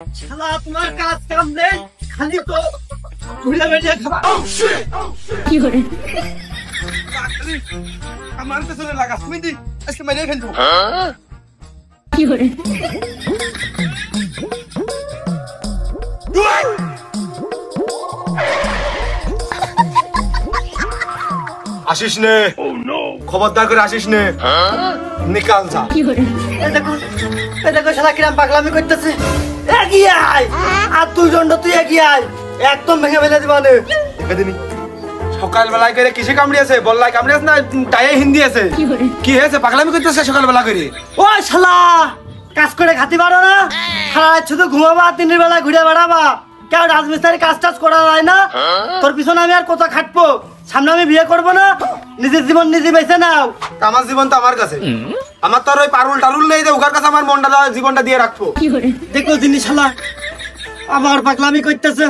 শালা তোমার কাজ কাম নেই, খালি তো ঘুরে বেরিয়ে খাবা। কি করে আমার পেছনে লাগাস তুমি দি আজকে মেরে ফেলবো। কি করে আসিস নে, খবরদার করে আসিস নে, নিকাল যা। কি করে এই দেখো শালা কিরাম পাগলামি করতেছে। এগিয়ে আয়, আর তুই দণ্ড তুই এগিয়ে আয়, একদম ভেঙে ফেলে দিবানে। সকালবেলায় করে কিসে কামড়িয়েছে? বললাই কামড়িয়েছে না টায়ে হিন্দি আছে? কি করে কি হয়েছে? পাগলামি করতেছে সকালবেলা করে? ও শালা কাজ করে খাতে পারো না? সারা রাত শুধু ঘুমাবা, দিনের বেলা ঘুরে বেড়াবা। কেউ রাজমিস্ত্রির কাজ টাজ করা যায় না? তোর পিছনে আমি আর কত খাটবো? সামনে আমি বিয়ে করবো না? নিজের জীবন নিজে বেঁচে নাও। আমার জীবন তো আমার কাছে, আমার তো আর ওই পারুল টারুল নেই যে ওর কাছে আমার মনটা জীবনটা দিয়ে রাখবো। কি করে দেখো জিনিস শালা আবার পাগলামি করতেছে।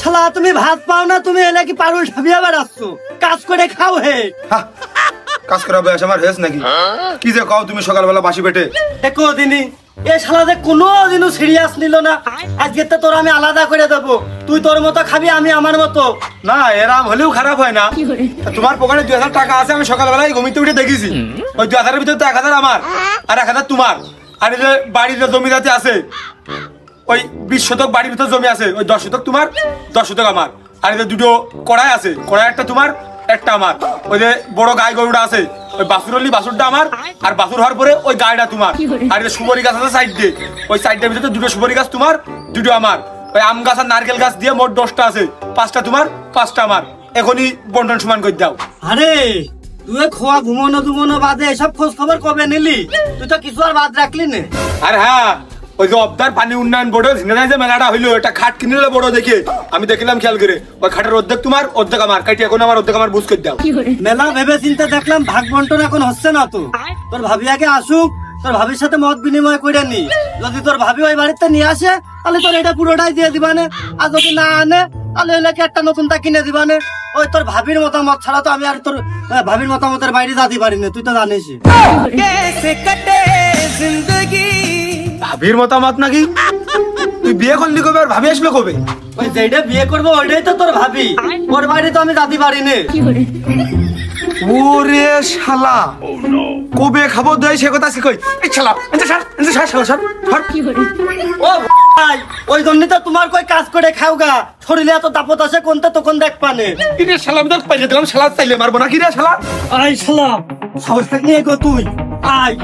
শালা তুমি ভাত পাও না, তুমি এলে কি পারুল ঠাবিয়া বেড়াচ্ছ? কাজ করে খাও হে। হাহ, কাজ করা বয়স আমার হয়েছে নাকি? কি যে কও তুমি সকালবেলা বাসি পেটে? দেখো দিনি এ শালা যে কোনো দিনও সিরিয়াস নিল না। আজকে তো তোর আমি আলাদা করে দেবো, তুই তোর মতো খাবি, আমি আমার মতো। না এরাম হলেও খারাপ হয় না। কি করে তোমার পকেটে 2000 টাকা আছে, আমি সকালবেলায় ঘুমিতে উঠে দেখেছি। ওই 2000 এর ভিতরে তো 1000 আমার আর 1000 তোমার। আর এই যে বাড়ির যে জমি জাতি আছে, ওই 20 শতক বাড়ির ভিতর জমি আছে, ওই 10 শতক তোমার, 10 শতক আমার। আর এই যে দুটো কড়াই আছে, কড়াই একটা তোমার একটা আমার। ওই যে বড় গাই গরুটা আছে, ওই বাছুর হলি বাছুরটা আমার, আর বাছুর হওয়ার পরে ওই গাইটা তোমার। আর এই যে সুপারি গাছ আছে সাইড দিয়ে, ওই সাইডের ভিতরে দুটো সুপারি গাছ তোমার, দুটো আমার। ওই আম গাছ আর নারকেল গাছ দিয়ে মোট 10টা আছে, 5টা তোমার 5টা আমার। এখনই বন্টন সমান করে দাও। আরে তুই খোয়া ঘুমোনো বাদে এসব খোঁজ খবর কবে নিলি? তুই তো কিছু আর বাদ রাখলি না। আর হ্যাঁ, ওই যে অবদার পানি উন্নয়ন বোর্ডের ঝিনাইদায় যে মেলাটা হইলো, এটা খাট কিনে নিলে বড় দেখে আমি দেখলাম খেয়াল করে। ওই খাটের অর্ধেক তোমার অর্ধেক আমার, কাটি এখন আমার অর্ধেক আমার বুঝ করে দাও। কি করে মেলা ভেবে চিন্তা দেখলাম ভাগ বন্টন এখন হচ্ছে না। তো তোর ভাবি আগে আসুক, তোর ভাবির সাথে মত বিনিময় করে নি। যদি তোর ভাবি ওই বাড়িতে নিয়ে আসে তাহলে তোর এটা পুরোটাই দিয়ে দিবানে, আর যদি না আনে তাহলে এলাকে একটা নতুনটা কিনে দিবানে। ওই তোর ভাবির মতামত ছাড়া তো আমি আর তোর ভাবির মতামতের বাইরে যেতে পারি না, তুই তো জানিস। ভাবির মতামত নাকি? তুই বিয়ে করলি কবে আর ভাবি আসলো কবে? ওই যেটা বিয়ে করবো ওইটাই তো তোর ভাবি, ওর বাইরে তো আমি যেতে পারি না। কি করে ওরে শালা, কবে খাবো দেয় সে কথা শিখই। এই শালা এনতে ছাড়, এনতে ছাড়, শালা ছাড়, ছাড়। কি করে ও ভাই, ওই জন্যই তো তোমার কই কাজ করে খাও গা, শরীরে এত তাপত আছে কোনটা তখন দেখ পানে। কি রে শালা, আমি তো পাইলে দিলাম, শালা চাইলে মারবো না কি রে শালা? আই শালা সাহস থাকলে এগো তুই আয়।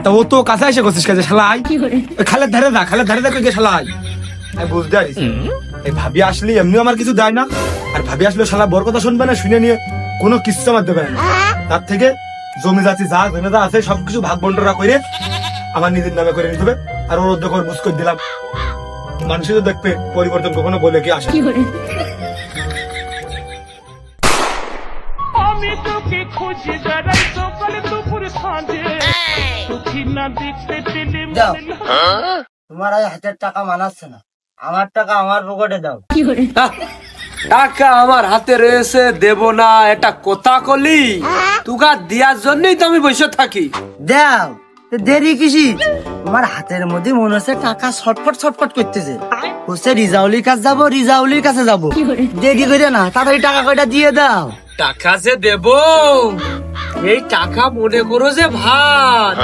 তা ও তো কাছে এসে করছিস কাজে শালা আই। কি করে ওই খালের ধারে যা, খালের ধারে যা কই গে শালা আই। আমি বুঝতে পারিস এই ভাবি আসলে এমনিও আমার কিছু দেয় না, আর ভাবি আসলে শালা বড় কথা শুনবে না, শুনে নিয়ে কোনো কিচ্ছু আমার দেবে না। তার থেকে জমি জাতি যা জমি যা আছে সবকিছু ভাগ বন্টরা করে আমার নিজের নামে করে নিতে হবে। আর ওর অর্ধেক বুঝ করে দিলাম, মানুষই তো দেখবে পরিবর্তন কখনো বলে কি আসে। কি করে আমি তোকে খুঁজি বেড়াই সকাল দুপুর সাঁঝে সুখী না দেখতে পেলে দাও, তোমার এই হাতের টাকা মানাচ্ছে না, আমার টাকা আমার পকেটে দাও। কি করে টাকা আমার হাতে রয়েছে, দেব না এটা কথা কলি? তুগা দেওয়ার জন্যই তো আমি বসে থাকি। দাও, দেরি কিসি? আমার হাতের মধ্যে মনে হচ্ছে টাকা ছটফট করতেছে। হচ্ছে রিজাউলির কাছে যাবো, রিজাউলির কাছে যাবো। কি করে দেরি করে না, তাড়াতাড়ি টাকা কয়টা দিয়ে দাও। টাকা যে দেব, এই টাকা মনে করো যে ভাত,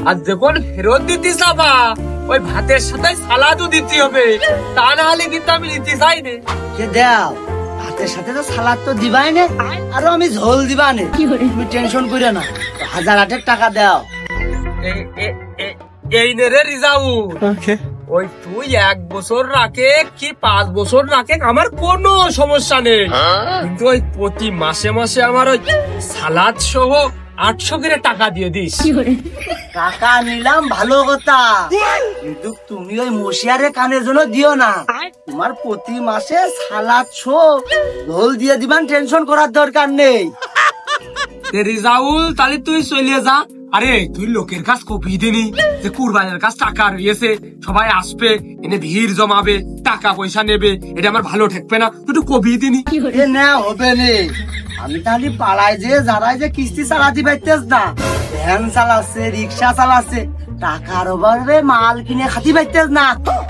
আর যখন ফেরত দিতে যাবা ওই ভাতের সাথে সালাদও দিতে হবে, তা না হলে কিন্তু আমি নিতে চাই না। সে দাও, ভাতের সাথে তো সালাদ তো দিবাই না, আরো আমি ঝোল দিবা নে। কি করে তুমি টেনশন করে না, 1008 টাকা দাও। এই নে রে রিজাউল, ওই তুই 1 বছর রাখে কি 5 বছর রাখে আমার কোনো সমস্যা নেই, কিন্তু ওই প্রতি মাসে মাসে আমার ওই সালাদ সহ 800 করে টাকা দিয়ে দিস। কি করে টাকা নিলাম ভালো কথা, কিন্তু তুমি ওই মশিয়ারে কানের জন্য দিও না। তোমার প্রতি মাসে সালাদ শো ঝোল দিয়ে দিবান, টেনশন করার দরকার নেই। রিজাউল তাহলে তুই চলে যা। আরে তুই লোকের কাছ কপি দিনি যে কুরবানের কাছ টাকা রয়েছে, সবাই আসবে, এনে ভিড় জমাবে, টাকা পয়সা নেবে, এটা আমার ভালো ঠেকবে না, তুই একটু কপি দিনি। কি করে এ না হবে নে, আমি তাহলে পাড়ায় যে যারা যে কিস্তি চালাতে পারতেস না, ভ্যান চালাচ্ছে, রিক্সা চালাচ্ছে, টাকার অভাবে মাল কিনে খাতি পাইতেছ না।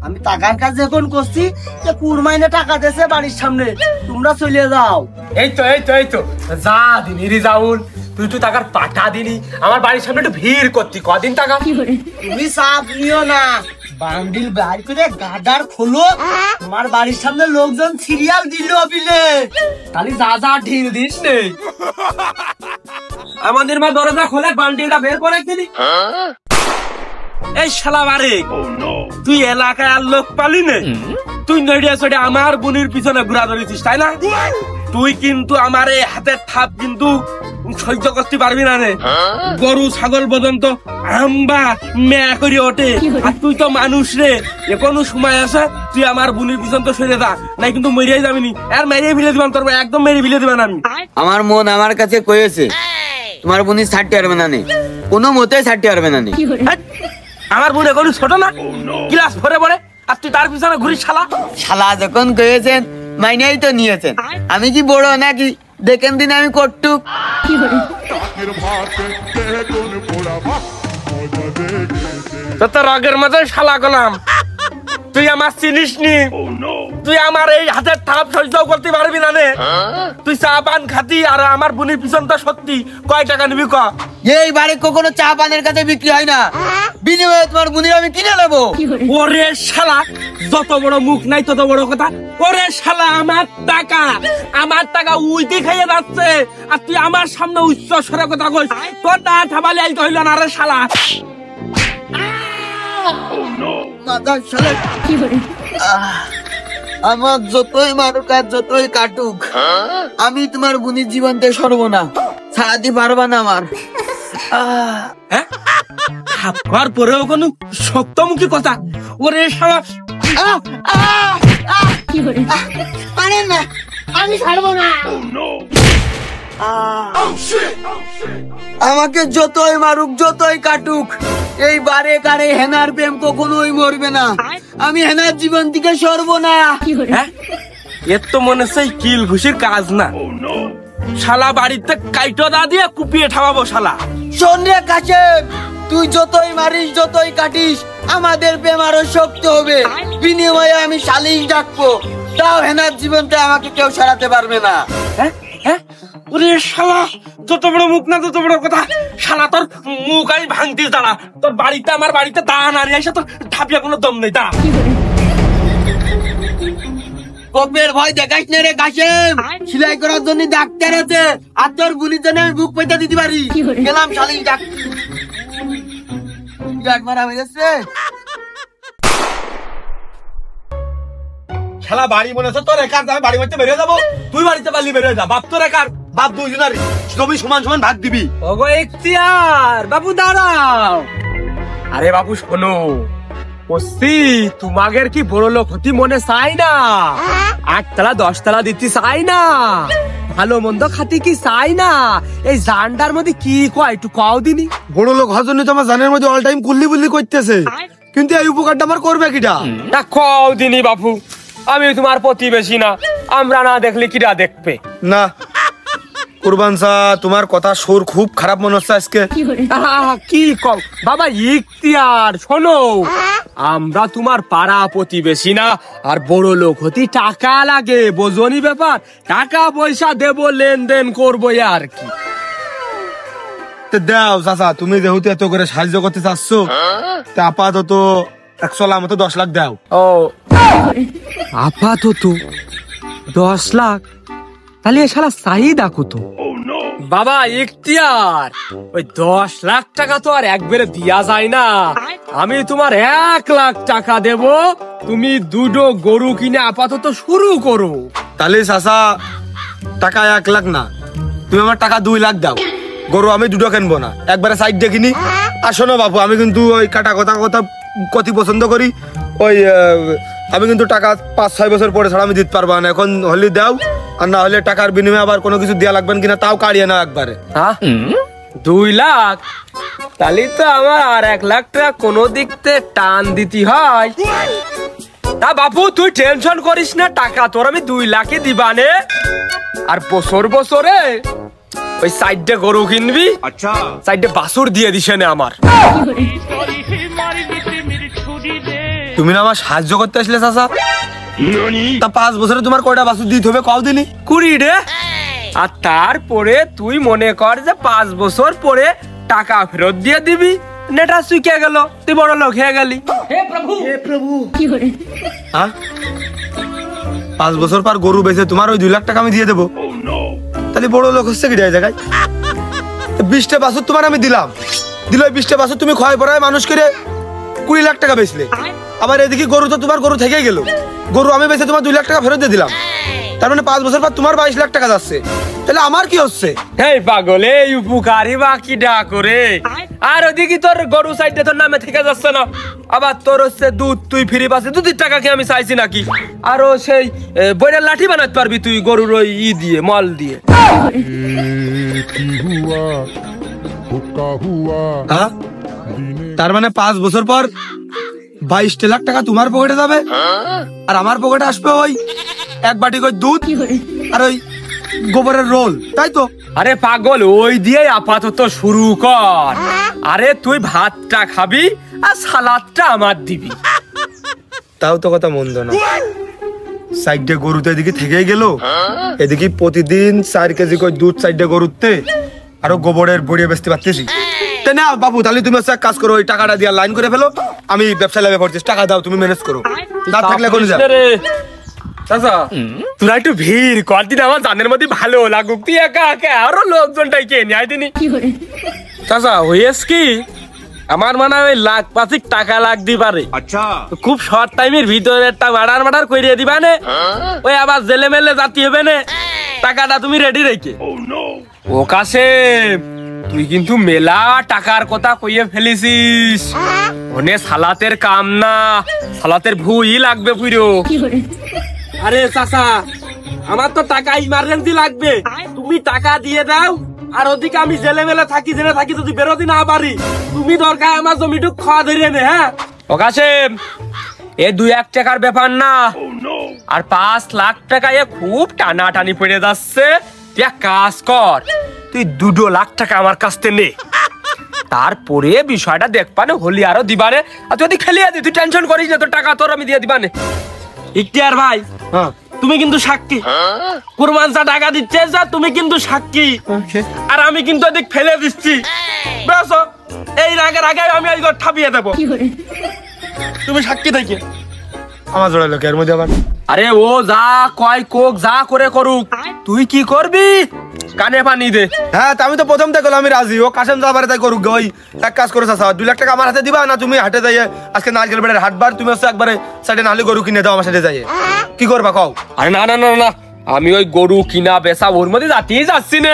আমি টাকার কাজ যখন করছি যে কুরমাইনে টাকা দিয়েছে বাড়ির সামনে, তোমরা চলে যাও। এই তো যা দিনি রিজাউল, তুই তো টাকার পাঠা দিলি, আমার বাড়ির সামনে একটু ভিড় করতি, কদিন টাকা? তুমি চাপ নিও না, বান্ডিল বাইর করে গাদার খোলো, তোমার বাড়ির সামনে লোকজন সিরিয়াল দিল বিলে। তাহলে যা ঢিল দিস নেই, আমাদের মা দরজা খোলে বান্ডিলটা বের করে দিলি। এই শালা বারে, তুই এলাকায় আর লোক পালি নে, তুই নড়িয়া চড়ে আমার বোনের পিছনে ঘুরা ধরেছিস, তাই না? তুই কিন্তু আমার এই হাতের থাপ কিন্তু সহ্য করতে পারবি না রে। গরু ছাগল পর্যন্ত আম্বা মেয়া করে ওঠে, আর তুই তো মানুষ রে। এখনো সময় আছে, তুই আমার বোনের পিছন তো সরে যা, নাই কিন্তু মরিয়াই যাবি নি। আর মেরিয়ে ফেলে দিবান তোর, একদম মেরে ফেলে দিবান আমি। আমার মন আমার কাছে কয়েছে তোমার বোনই ছাড়তে পারবে না নে, কোনো মতে ছাড়তে পারবে না নে। আমার বোন এখনো ছোট না, ক্লাস 4 পড়ে, আর তুই তার পিছনে ঘুরিস শালা। শালা যখন কয়েছেন মাইনেই তো নিয়েছেন, আমি কি বড় নাকি? দেখেন দিন আমি কটুক। তো রগের মধ্যে শালা গলাম, তুই আমার চিনিস নি, তুই আমার এই হাতের থাপ সহ্য করতে পারবি না রে। তুই চা পান খাতি, আর আমার বোনের পিছন তো সত্যি কয় টাকা নিবি ক? এই বাড়ি কখনো চা পানের কাছে বিক্রি হয় না, বিনিময়ে তোমার বোনের আমি কিনে নেবো। ওরে শালা, যত বড় মুখ নাই তত বড় কথা। ওরে শালা, আমার টাকা উইতে খাইয়ে যাচ্ছে, আর তুই আমার সামনে উচ্চ স্বরে কথা কইস। তোর না ঠাবালি আইতে হইল না রে শালা। আমার যতই মারুক আর যতই কাটুক, আমি তোমার বোনের জীবনতে সরব না, ছাড়াতে পারবা না আমার। খাবার পরেও কোনো শক্তমুখী কথা। ওরে শালা, পারেন না, আমি ছাড়বো না। আমাকে যতই মারুক যতই কাটুক, এই বারে কারে হেনার প্রেম কখনোই মরবে না। আমি হেনার জীবন থেকে সরব না। এর তো মনে হচ্ছে কিল ঘুষির কাজ না। শালা বাড়িতে কাইটো দা দিয়ে কুপিয়ে ঠাবাবো শালা। শোন রে কাশেম, তুই যতই মারিস যতই কাটিস, আমাদের প্রেম আরো শক্ত হবে। বিনিময়ে আমি শালিশ ডাকবো, তাও হেনার জীবনতে আমাকে কেউ সরাতে পারবে না। ওরে শালা, যত বড় মুখ না তত বড় কথা। শালা তোর মুখ আমি ভাঙতিস দাঁড়া। তোর বাড়িতে আমার বাড়িতে দাঁড়া না এসে তোর ঢাপিয়া কোনো দম নেই, দাঁড়া। কবের ভয় দেখাস না রে কাশেম, সেলাই করার জন্য ডাক্তার আছে, আর তোর বুনির জন্য আমি বুক পেতে দিতে পারি। গেলাম শালিশ ডাক মারা হয়ে যাচ্ছে। শালা বাড়ি মনে হচ্ছে তোর একার, আমি বাড়ি মধ্যে বেরিয়ে যাবো, তুই বাড়িতে পারলি বেরিয়ে যা। বাপ তোর একার, বাপ দুইজনের জমি সমান সমান ভাগ দিবি। ওগো ইখতিয়ার বাবু, দাঁড়াও। আরে বাবু শোনো, বসছি তোমাদের কি বড় লোক হতি মনে চাই না, 8 তলা 10 তলা দিতে চাই না, ভালো মন্দ খাতি কি চাই না। এই জানটার মধ্যে কি কয় একটু কও দিনি। বড় লোক হওয়ার জন্য তো আমার জানের মধ্যে অল টাইম কুল্লি বুল্লি করতেছে, কিন্তু এই উপকারটা আমার করবে কিটা? না কও দিনি বাবু, আমি তোমার প্রতিবেশী না, আমরা না দেখলে কিরা দেখবে? না কুরবান সা, তোমার কথা সুর খুব খারাপ মনে হচ্ছে আজকে। কি কও বাবা ইখতিয়ার, শোনো, আমরা তোমার পাড়া প্রতিবেশী না, আর বড় লোক হতি টাকা লাগে, বোঝনি ব্যাপার। টাকা পয়সা দেবো, লেনদেন করবো আর কি। দাও চাচা, তুমি যেহেতু এত করে সাহায্য করতে চাচ্ছ, তা আপাতত 100 লাখ মতো 10 লাখ দাও। ও আপাতত 10 লাখ? তাহলে এ শালা চাহিদা কত? বাবা ইখতিয়ার, ওই 10 লাখ টাকা তো আর একবারে দিয়া যায় না। আমি তোমার 1 লাখ টাকা দেব, তুমি 2টো গরু কিনে আপাতত শুরু করো। তাহলে চাচা টাকা 1 লাখ না, তুমি আমার টাকা 2 লাখ দাও। গরু আমি 2টো কিনবো না, একবারে সাইড দেখিনি। আর শোনো বাপু, আমি কিন্তু ওই কাটা কথা কতি পছন্দ করি। ওই আমি কিন্তু টাকা 5-6 বছর পরে ছাড়া আমি দিতে পারবো না। এখন হলে দাও, আর না হলে টাকার বিনিময়ে আবার কোনো কিছু দেওয়া লাগবে কিনা তাও কাড়িয়ে না একবারে। 2 লাখ? তাহলে তো আমার আর 1 লাখ টাকা কোনো দিকতে টান দিতে হয়। তা বাপু তুই টেনশন করিস না, টাকা তোর আমি 2 লাখই দিবানে। আর বছরে ওই সাইডে গরু কিনবি, আচ্ছা সাইডে বাছুর দিয়ে দিস না আমার। মারলি প্রেমের ছুরি রে তুমি না আমার সাহায্য করতে আসলে চাচা তা 5 বছরে তোমার কয়টা বাছুর দিতে হবে কও দিনি 20 রে। আর তারপরে তুই মনে কর যে 5 বছর পরে টাকা ফেরত দিয়ে দিবি, নেটা শুকিয়ে গেল, তুই বড় লোক হয়ে গেলি। হ্যাঁ 5 বছর পর গরু বেচে তোমার ওই 2 লাখ টাকা আমি দিয়ে দেবো, তাহলে বড় লোক হচ্ছে কি জায়গায়? 20টা বাছুর তোমার আমি দিলাম, দিল 20টা বাছুর তুমি ক্ষয় পড়ায় মানুষ করে 20 লাখ টাকা বেচলে, আবার এদিকে গরু তো তোমার গরু থেকে গেল, গরু আমি বেচে তোমার 2 লাখ টাকা ফেরত দিয়ে দিলাম, তার মানে 5 বছর পর তোমার 22 লাখ টাকা যাচ্ছে, তাহলে আমার কি হচ্ছে? এই পাগল, এই উপকারী বাকি ডা করে, আর ওদিকে তোর গরু সাইডে তোর নামে থেকে যাচ্ছে না, আবার তোর হচ্ছে দুধ তুই ফ্রি পাচ্ছে, দুধের টাকা কি আমি চাইছি নাকি? আরো সেই বইয়ের লাঠি বানাতে পারবি তুই গরুর ওই দিয়ে মল দিয়ে। হ্যাঁ? তার মানে 5 বছর পর 22 লাখ টাকা তোমার পকেটে যাবে, আর আমার পকেটে আসবে ওই 1 বাটি করে দুধ আর ওই গোবরের রোল, তাই তো? আরে পাগল, ওই দিয়ে আপাতত শুরু কর। আরে তুই ভাতটা খাবি আর সালাদটা আমার দিবি। তাও তো কথা মন্দ না, সাইডে গরু তো এদিকে থেকেই গেল, এদিকে প্রতিদিন 4 কেজি করে দুধ সাইডে গরুতে আরো গোবরের বড়িয়ে বেচতে পারতেছি। তাই না বাবু, তাহলে তুমি হচ্ছে এক কাজ করো, ওই টাকাটা দিয়ে লাইন করে ফেলো, আমি ব্যবসা লাভে পড়ছি, টাকা দাও, তুমি ম্যানেজ করো, না থাকলে কোন যা। চাচা তোরা একটু ভিড় কর দিন, আমার জানের মধ্যে ভালো লাগুক, তুই একা একা আরো লোকজনটাই কে নিয়ে আয় দিনি। চাচা হয়েছ কি, আমার মানে ওই 1,05,000 টাকা লাগতে পারে, আচ্ছা খুব শর্ট টাইমের ভিতরে একটা মার্ডার করিয়ে দিবা নে, ওই আবার জেলে মেলে জাতি হবে না, টাকাটা তুমি রেডি রেখে। ও কাশেম, তুই কিন্তু মেলা টাকার কথা কইয়ে ফেলিছিস, ওনে সালাতের কাম না, সালাতের ভুই লাগবে পুরো। আরে চাচা, আমার তো টাকা ইমার্জেন্সি লাগবে, তুমি টাকা দিয়ে দাও, আর ওদিকে আমি জেলে মেলে থাকি, জেলে থাকি যদি বেরোতে না পারি, তুমি দরকার আমার জমিটুক খাওয়া ধরিয়ে নে। হ্যাঁ ও কাশেম, এ 2-1 টাকার ব্যাপার না, আর 5 লাখ টাকা এ খুব টানাটানি পড়ে যাচ্ছে, তুই এক কাজ কর, তুই 2 লাখ টাকা আমার কাছ থেকে নে, তারপরে বিষয়টা দেখবানে, হলি আরো দিবানে, আর তুই যদি খেলিয়ে দি, তুই টেনশন করিস না, তোর টাকা তোর আমি দিয়ে দিবানে। ইখতিয়ার ভাই, তুমি কিন্তু সাক্ষী, কুরবানসা টাকা দিচ্ছে যা, তুমি কিন্তু সাক্ষী, আর আমি কিন্তু এদিক ফেলে দিচ্ছি, বেশ এই রাগের আগে আমি এই ঘর ঠাপিয়ে দেবো, তুমি সাক্ষী থেকে আমার জোড়া লোক এর মধ্যে আবার। আরে ও যা কয় কোক যা করে করুক, তুই কি করবি কানে পানি দে। হ্যাঁ আমি তো প্রথম থেকে আমি রাজি, ও কাশেম যাবারে তাই করুক, ওই এক কাজ করে চাচা 2 লাখ টাকা আমার হাতে দিবা, না তুমি হাটে যাইয়ে আজকে নারকেল বেড়ের হাটবার, তুমি হচ্ছে একবারে সাইডে নাহলে গরু কিনে দাও আমার সাথে যাইয়ে, কি করবা কও? আরে না না না না, আমি ওই গরু কিনা বেচা ওর মধ্যে যাতেই যাচ্ছি না,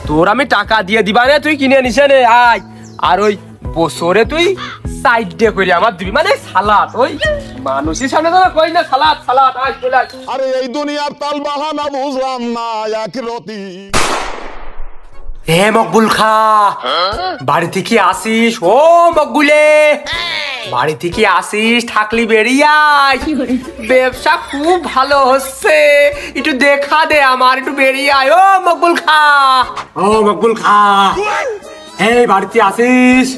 তোর আমি টাকা দিয়ে দিবা নে, তুই কিনে নিছে নে আয়, আর ওই বছরে তুই সাইড ডে করে আমার দিবি, মানে সালাদ, ওই মানুষের সামনে তো কই না সালাদ সালাদ, আয় চলে আয়। আরে এই দুনিয়ার তাল বাহানা বুঝলাম না, এক রতি। হে মকবুল খা, বাড়ি থেকে আসিস? ও মকবুলে, বাড়ি থেকে আসিস, থাকলি বেরিয়ে আয়, ব্যবসা খুব ভালো হচ্ছে, একটু দেখা দে আমার, একটু বেরিয়ে আয়। ও মকবুল খা, ও মকবুল খা, এই বাড়িতে আসিস,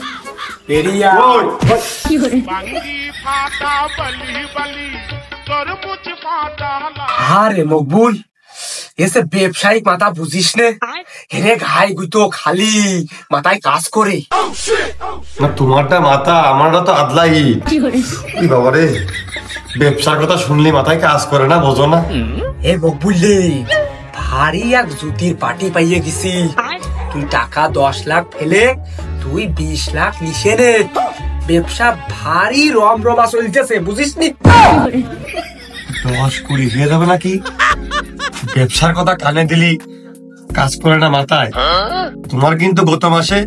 বেরিয়ে আয়। বাঙ্গি ফাটা বলি বলি তরমুজ ফাটা লা আরে মকবুল, এসে ব্যবসায়িক মাথা বুঝিস নে, হেরে ঘাই গুতো খালি মাথায় কাজ করে না, তোমারটা মাথা, আমারটা তো আদলাই। কি বাবা রে, ব্যবসার কথা শুনলি মাথায় কাজ করে না, বোঝো না? এ মকবুল, ভারী এক জুতির পার্টি পাইয়ে গেছি, তুই টাকা 10 লাখ ফেলে তুই 20 লাখ লিখে নে, ব্যবসা ভারী রমরমা চলতেছে, বুঝিস নি? 10-20 হয়ে যাবে নাকি? ব্যবসার কথা কানে দিলি কাজ করে না মাথায়। তোমার কিন্তু গত মাসে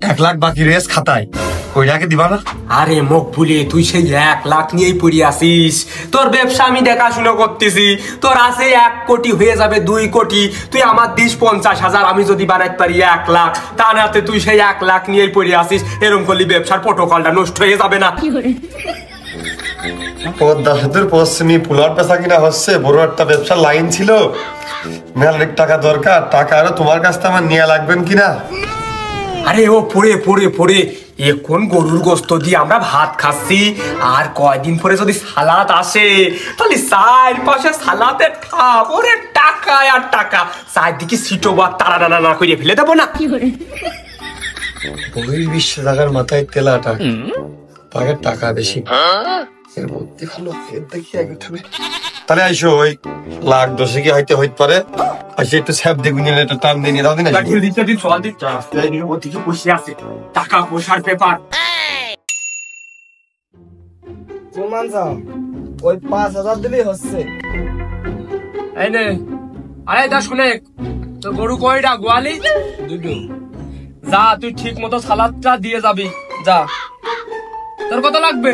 1 লাখ বাকি রেস খাতায়, কইটাকে দিবা না? আরে মকবুলে, তুই সেই 1 লাখ নিয়েই পড়ে আসিস, তোর ব্যবসা আমি দেখাশুনো করতেছি, তোর আছে 1 কোটি হয়ে যাবে 2 কোটি, তুই আমার দিস 50,000, আমি যদি বানাইতে পারি 1 লাখ, তা নাতে তুই সেই 1 লাখ নিয়েই পড়ে আসিস, এরকম করলি ব্যবসার প্রটোকলটা নষ্ট হয়ে যাবে না? পদ্মা সেতুর পশ্চিমী পুলার পেশা কিনা হচ্ছে, বড় একটা ব্যবসার লাইন ছিল, মেলার টাকা দরকার, টাকা আরো তোমার কাছ থেকে আমার নিয়ে লাগবেন কিনা? আরে ও পড়ে পড়ে পড়ে এখন গরুর গোস্ত দিয়ে আমরা ভাত খাচ্ছি, আর কয়দিন পরে যদি সালাদ আসে তাহলে চারপাশে সালাদের ঠাপ, ওরে টাকা আর টাকা, চারদিকে সিটো বা তারা না করে ফেলে দেবো না। 有人， 20 টাকার মাথায় তেলাটা, তাকে টাকা বেশি, এর মধ্যে ভালো এর দেখি আগে উঠবে। তাহলে আইসো ওই লাখ 10 কি হইতে হইতে পারে, আইসো একটু স্যাপ দেখুন, এটা টান দিয়ে নিয়ে দাও দিন। বসে আছে টাকা পয়সার পেপার। প্রমাণ চাও, ওই 5000 দিলেই হচ্ছে। এই নে, আরে দা শুনে, তোর গরু কয়টা? গোয়ালি দুটো। যা তুই ঠিক মতো সালাদটা দিয়ে যাবি, যা। তোর কত লাগবে?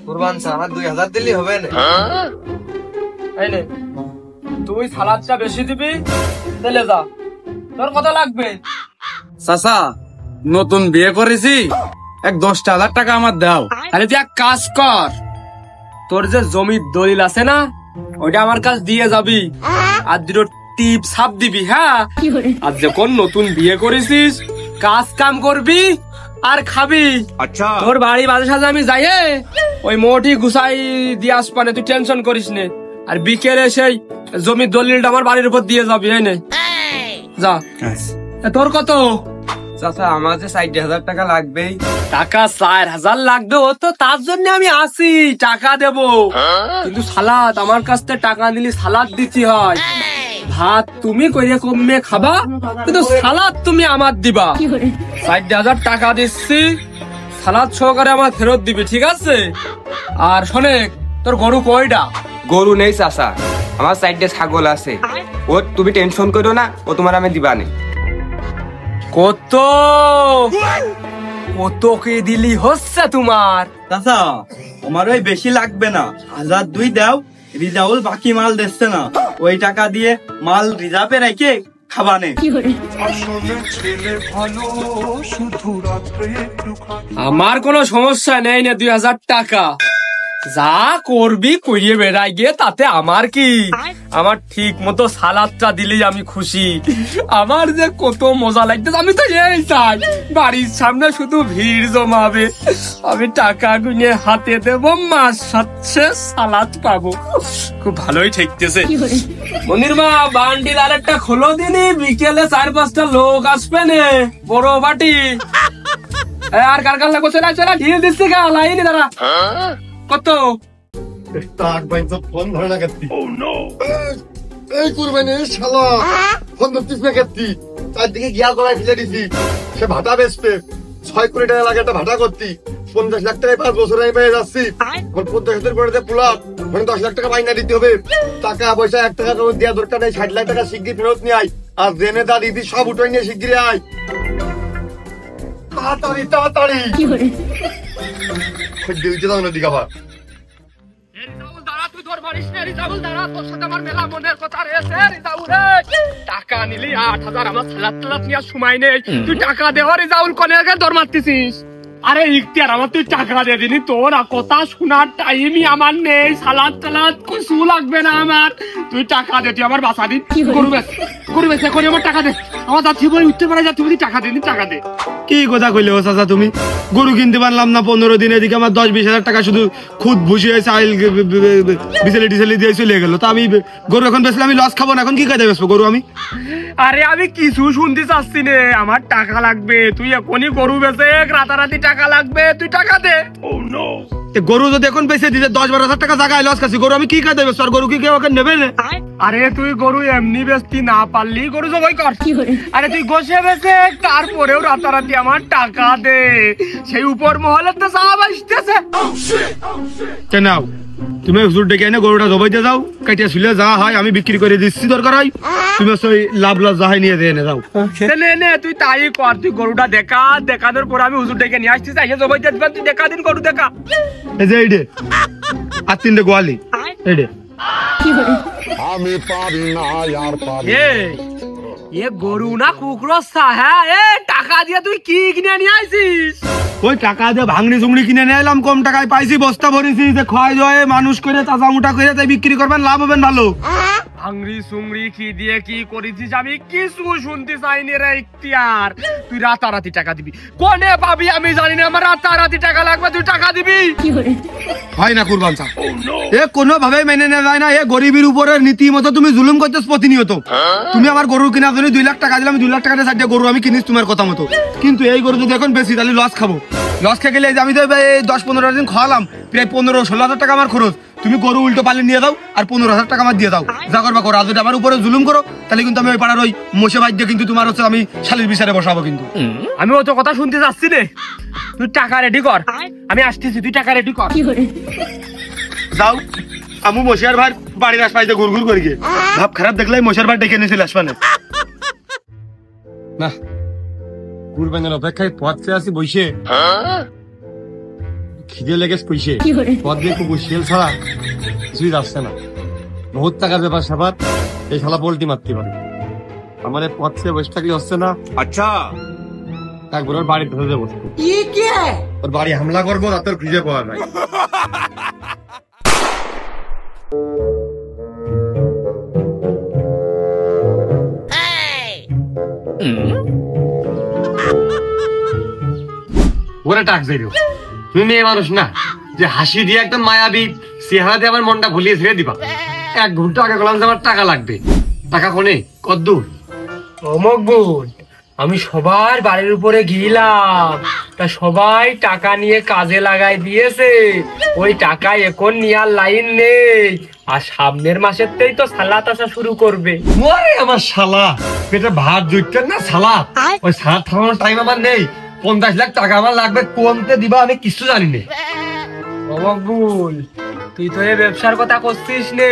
কুরবান চা আমার 2000 দিলেই হবে না। এই নে, তুই সালাদটা বেশি দিবি, তাহলে যা। তোর কত লাগবে? চাচা নতুন বিয়ে করেছি, এক 10,000 টাকা আমার দাও। আরে তুই এক কাজ কর, তোর যে জমির দলিল আছে না, ওইটা আমার কাছে দিয়ে যাবি, আর দুটো টিপ ছাপ দিবি। হ্যাঁ, 有人， আর যখন নতুন বিয়ে করেছিস কাজ কাম করবি আর খাবি। আচ্ছা, তোর বাড়ি বাজে সাজে আমি যাই, ওই মোটি গুছাই দিয়ে আসবানে, তুই টেনশন করিস নে। আর বিকেলে সেই জমির দলিলটা আমার বাড়ির উপর দিয়ে যাবি, এই নে যা। তোর কত? চাচা আমার যে 60,000 টাকা লাগবেই। টাকা 4,000 লাগবে, ও তো তার জন্য আমি আসি, টাকা দেব। কিন্তু সালাদ আমার কাছ থেকে টাকা নিলি সালাদ দিতে হয়, ভাত তুমি কইরে কমে খাবা, কিন্তু সালাদ তুমি আমার দিবা। 有人， 60,000 টাকা দিচ্ছি, সালাদ সহকারে আমার ফেরত দিবি, ঠিক আছে? আর শোনে, তোর গরু কয়টা? গরু নেই চাচা, আমার সাইডে ছাগল আছে, ও তুমি টেনশন করো না, ও তোমার আমি দিবানে। কত কত কে দিলি হচ্ছে তোমার? চাচা আমার ওই বেশি লাগবে না, 1002 দাও। রিজাউল বাকি মাল দিচ্ছে না, ওই টাকা দিয়ে মাল রিজার্ভে রেখে খাবানে। 有人， আমার কোনো সমস্যা নেই না, 2000 টাকা যা করবি করিয়ে বেড়াই গিয়ে, তাতে আমার কি? আমার ঠিক মতো সালাদটা দিলেই আমি খুশি। আমার যে কত মজা লাগছে, আমি তো এই চাই বাড়ির সামনে শুধু ভিড় জমাবে, আমি টাকা গুনে হাতে দেব, মাস সাথে সালাদ পাবো, খুব ভালোই ঠেকতেছে। 有人， মনির মা, বান্ডিল আর একটা খোলো দিনি, বিকেলে 4-5টা লোক আসবে নে, বড় বাটি। আর কার কার লাগবে? চলা চলা, ঢিল দিচ্ছি গা, লাইনি দাঁড়া। কত? টাক বাইন তো ফোন ধরে না কেতি। এই কুরবানি শালা ফোন ধরতিস না কেতি, চারদিকে গিয়া করাই ফেলে দিছি। সে ভাটা বেচতে 6 কোটি টাকা লাগে, একটা ভাটা করতি, 50 লাখ টাকায় 5 বছর আমি পেয়ে যাচ্ছি। 50,000 পরে যে পুলাপ, মানে 10 লাখ টাকা বাইনা দিতে হবে। টাকা পয়সা 1 টাকা করে দেওয়া দরকার নেই, 60 লাখ টাকা শিগগির ফেরত নিয়ে আয়, আর জেনে দা দিদি সব উঠাই নিয়ে শিগগিরি আয়, তাড়াতাড়ি তাড়াতাড়ি। 有人， ডিউটি দাও না দিঘা। টাকা নিলি 8,000, আমার সালাদ টালাদ নেওয়ার সময় নেই, তুই টাকা দেওয়া রিজাউল কনে দর মারতেছিস। আরে ইখতিয়ার, আমার তুই টাকা দিয়ে দিনি, তোর কথা শোনার টাইমই আমার নেই, সালাদ টালাদ কিছু লাগবে না আমার, তুই টাকা দে, তুই আমার বাসা দিন। গরু বেশ এখন আমার টাকা দে, আমার যাচ্ছি বই উঠতে পারে, যা তুমি টাকা দিন, টাকা দে। কি কথা কইলে ও চাচা তুমি? গরু কিনতে পারলাম না 15 দিন, এদিকে আমার 10-20 টাকা শুধু খুদ ভুষিয়ে চাইল বিচেলি টিচেলি দিয়ে চলে গেল। তা আমি গরু এখন বেচলে আমি লস খাবো না, এখন কি কাজে বেচবো গরু আমি? আরে আমি কিছু শুনতে চাচ্ছি নে, আমার টাকা লাগবে, তুই এখনই গরু বেচে, রাতারাতি টাকা লাগবে, তুই টাকা দে। গরু যদি এখন বেচে দিতে 10-12 টাকা জায়গায় লস খাচ্ছি, গরু আমি কি কাজে বেচবো? আর গরু কি কেউ ওকে নেবে না? আরে তুই গরু এমনি বেচতি না পারলি, গরু জবাই কর। 有人， আরে তুই গোসে বেচে, তারপরেও রাতারাতি আমার টাকা দে, সেই উপর মহলের তো সাহাব আসতেছে। নাও তুমি হুজুর ডেকে এনে গরুটা জবাই দিয়ে যাও, কাটিয়া শুলে যা হয় আমি বিক্রি করে দিচ্ছি, দরকার হয় তুমি ওই লাভ লস যা হয় নিয়ে দিয়ে এনে যাও। নে তুই তাই কর, তুই গরুটা দেখা, দেখানোর পর আমি হুজুর ডেকে নিয়ে আসছি, আইসে জবাই দিয়ে দিবেন, তুই দেখা দিন গরু দেখা। এই যে এইডে আর 3টে গোয়ালি, এইডে 有人， আমি পারি না আর পারি। এ গরু না কুকুরসা? হ্যাঁ, এ টাকা দিয়ে তুই কি কিনে নিয়ে আইছিস? ওই টাকা দিয়ে ভাঙড়ি চুংড়ি কিনে নিয়ে এলাম, কম টাকায় পাইছি, বস্তা ভরেছি, যে খয় জয়ে মানুষ করে তাজা মোটা করে তাই বিক্রি করবেন, লাভ হবেন ভালো। ভাঙড়ি সুংড়ি কি দিয়ে কি করেছিস আমি কিছু শুনতে চাইনি রে ইখতিয়ার। তুই রাতারাতি টাকা দিবি, কোনে পাবি আমি জানি না, আমার রাতারাতি টাকা লাগবে, তুই টাকা দিবি। হয় না কুরবান সাহেব, এ কোনো ভাবে মেনে নেওয়া যায় না। এ গরিবের উপরে নীতি মতো তুমি জুলুম করতেছ প্রতিনিয়ত। তুমি আমার গরু কেনার জন্য 2 লাখ টাকা দিলাম, 2 লাখ টাকা দিয়ে 4টা গরু আমি কিনিস তোমার কথা মতো। কিন্তু এই গরু যদি এখন বেশি তাহলে লস খাবো। লস খেয়ে গেলে আমি তো 10-15 দিন খাওয়ালাম, প্রায় 15-16 হাজার টাকা আমার খরচ। তুমি গরু উল্টো পালে নিয়ে দাও আর 15,000 টাকা আমার দিয়ে দাও, যা করবা করো। আর যদি আমার উপরে জুলুম করো তাহলে কিন্তু আমি ওই পাড়ার ওই মোষে বাদ দিয়ে কিন্তু তোমার হচ্ছে আমি শালির বিচারে বসাবো। কিন্তু আমি অত কথা শুনতে যাচ্ছি রে, তুই টাকা রেডি কর, আমি আসতেছি, তুই টাকা রেডি কর। যাও, আমি মশার ভাই বাড়ির আশপাশে ঘুরঘুর করি গিয়ে ভাব খারাপ দেখলে মশার ভাই ডেকে নিয়েছিল আসবানে। না কুরবানের অপেক্ষায় পথ চেয়ে আসি বইসে, খিদে লেগেছে পয়সে, পথ দিয়ে খুব শিয়াল ছাড়া কিছুই যাচ্ছে না। বহুত টাকার ব্যাপার স্যাপার, এই শালা পোল্টি মারতে পারে। আমার এই পথ চেয়ে বসে থাকলে হচ্ছে না। আচ্ছা একবার ওর বাড়ি ধরে দেবো, ওর বাড়ি হামলা করবো, রাতের খুঁজে পাওয়া যায়। ওরা টাক যাই, তুমি মেয়ে মানুষ না যে হাসি দিয়ে একদম মায়াবী চেহারা দিয়ে আমার মনটা ভুলিয়ে ছেড়ে দিবা। 1 ঘন্টা আগে বললাম যে আমার টাকা লাগবে, টাকা কোনে কদ্দূর? মকবুল, আমি সবার বাড়ির উপরে গিয়েলাম, তা সবাই টাকা নিয়ে কাজে লাগাই দিয়েছে। ওই টাকা এখন নেওয়ার লাইন নেই, আর সামনের মাসেরতেই তো সালাত আসা শুরু করবে। ওরে আমার শালা, পেটে ভাত জুটতেন না সালাদ, ওই সালাদ খাওয়ানোর টাইম আমার নেই। 50 লাখ টাকা আমার লাগবে, কোনতে দিবা আমি কিছু জানি না। মকবুল, তুই তো এই ব্যবসার কথা করছিস নে,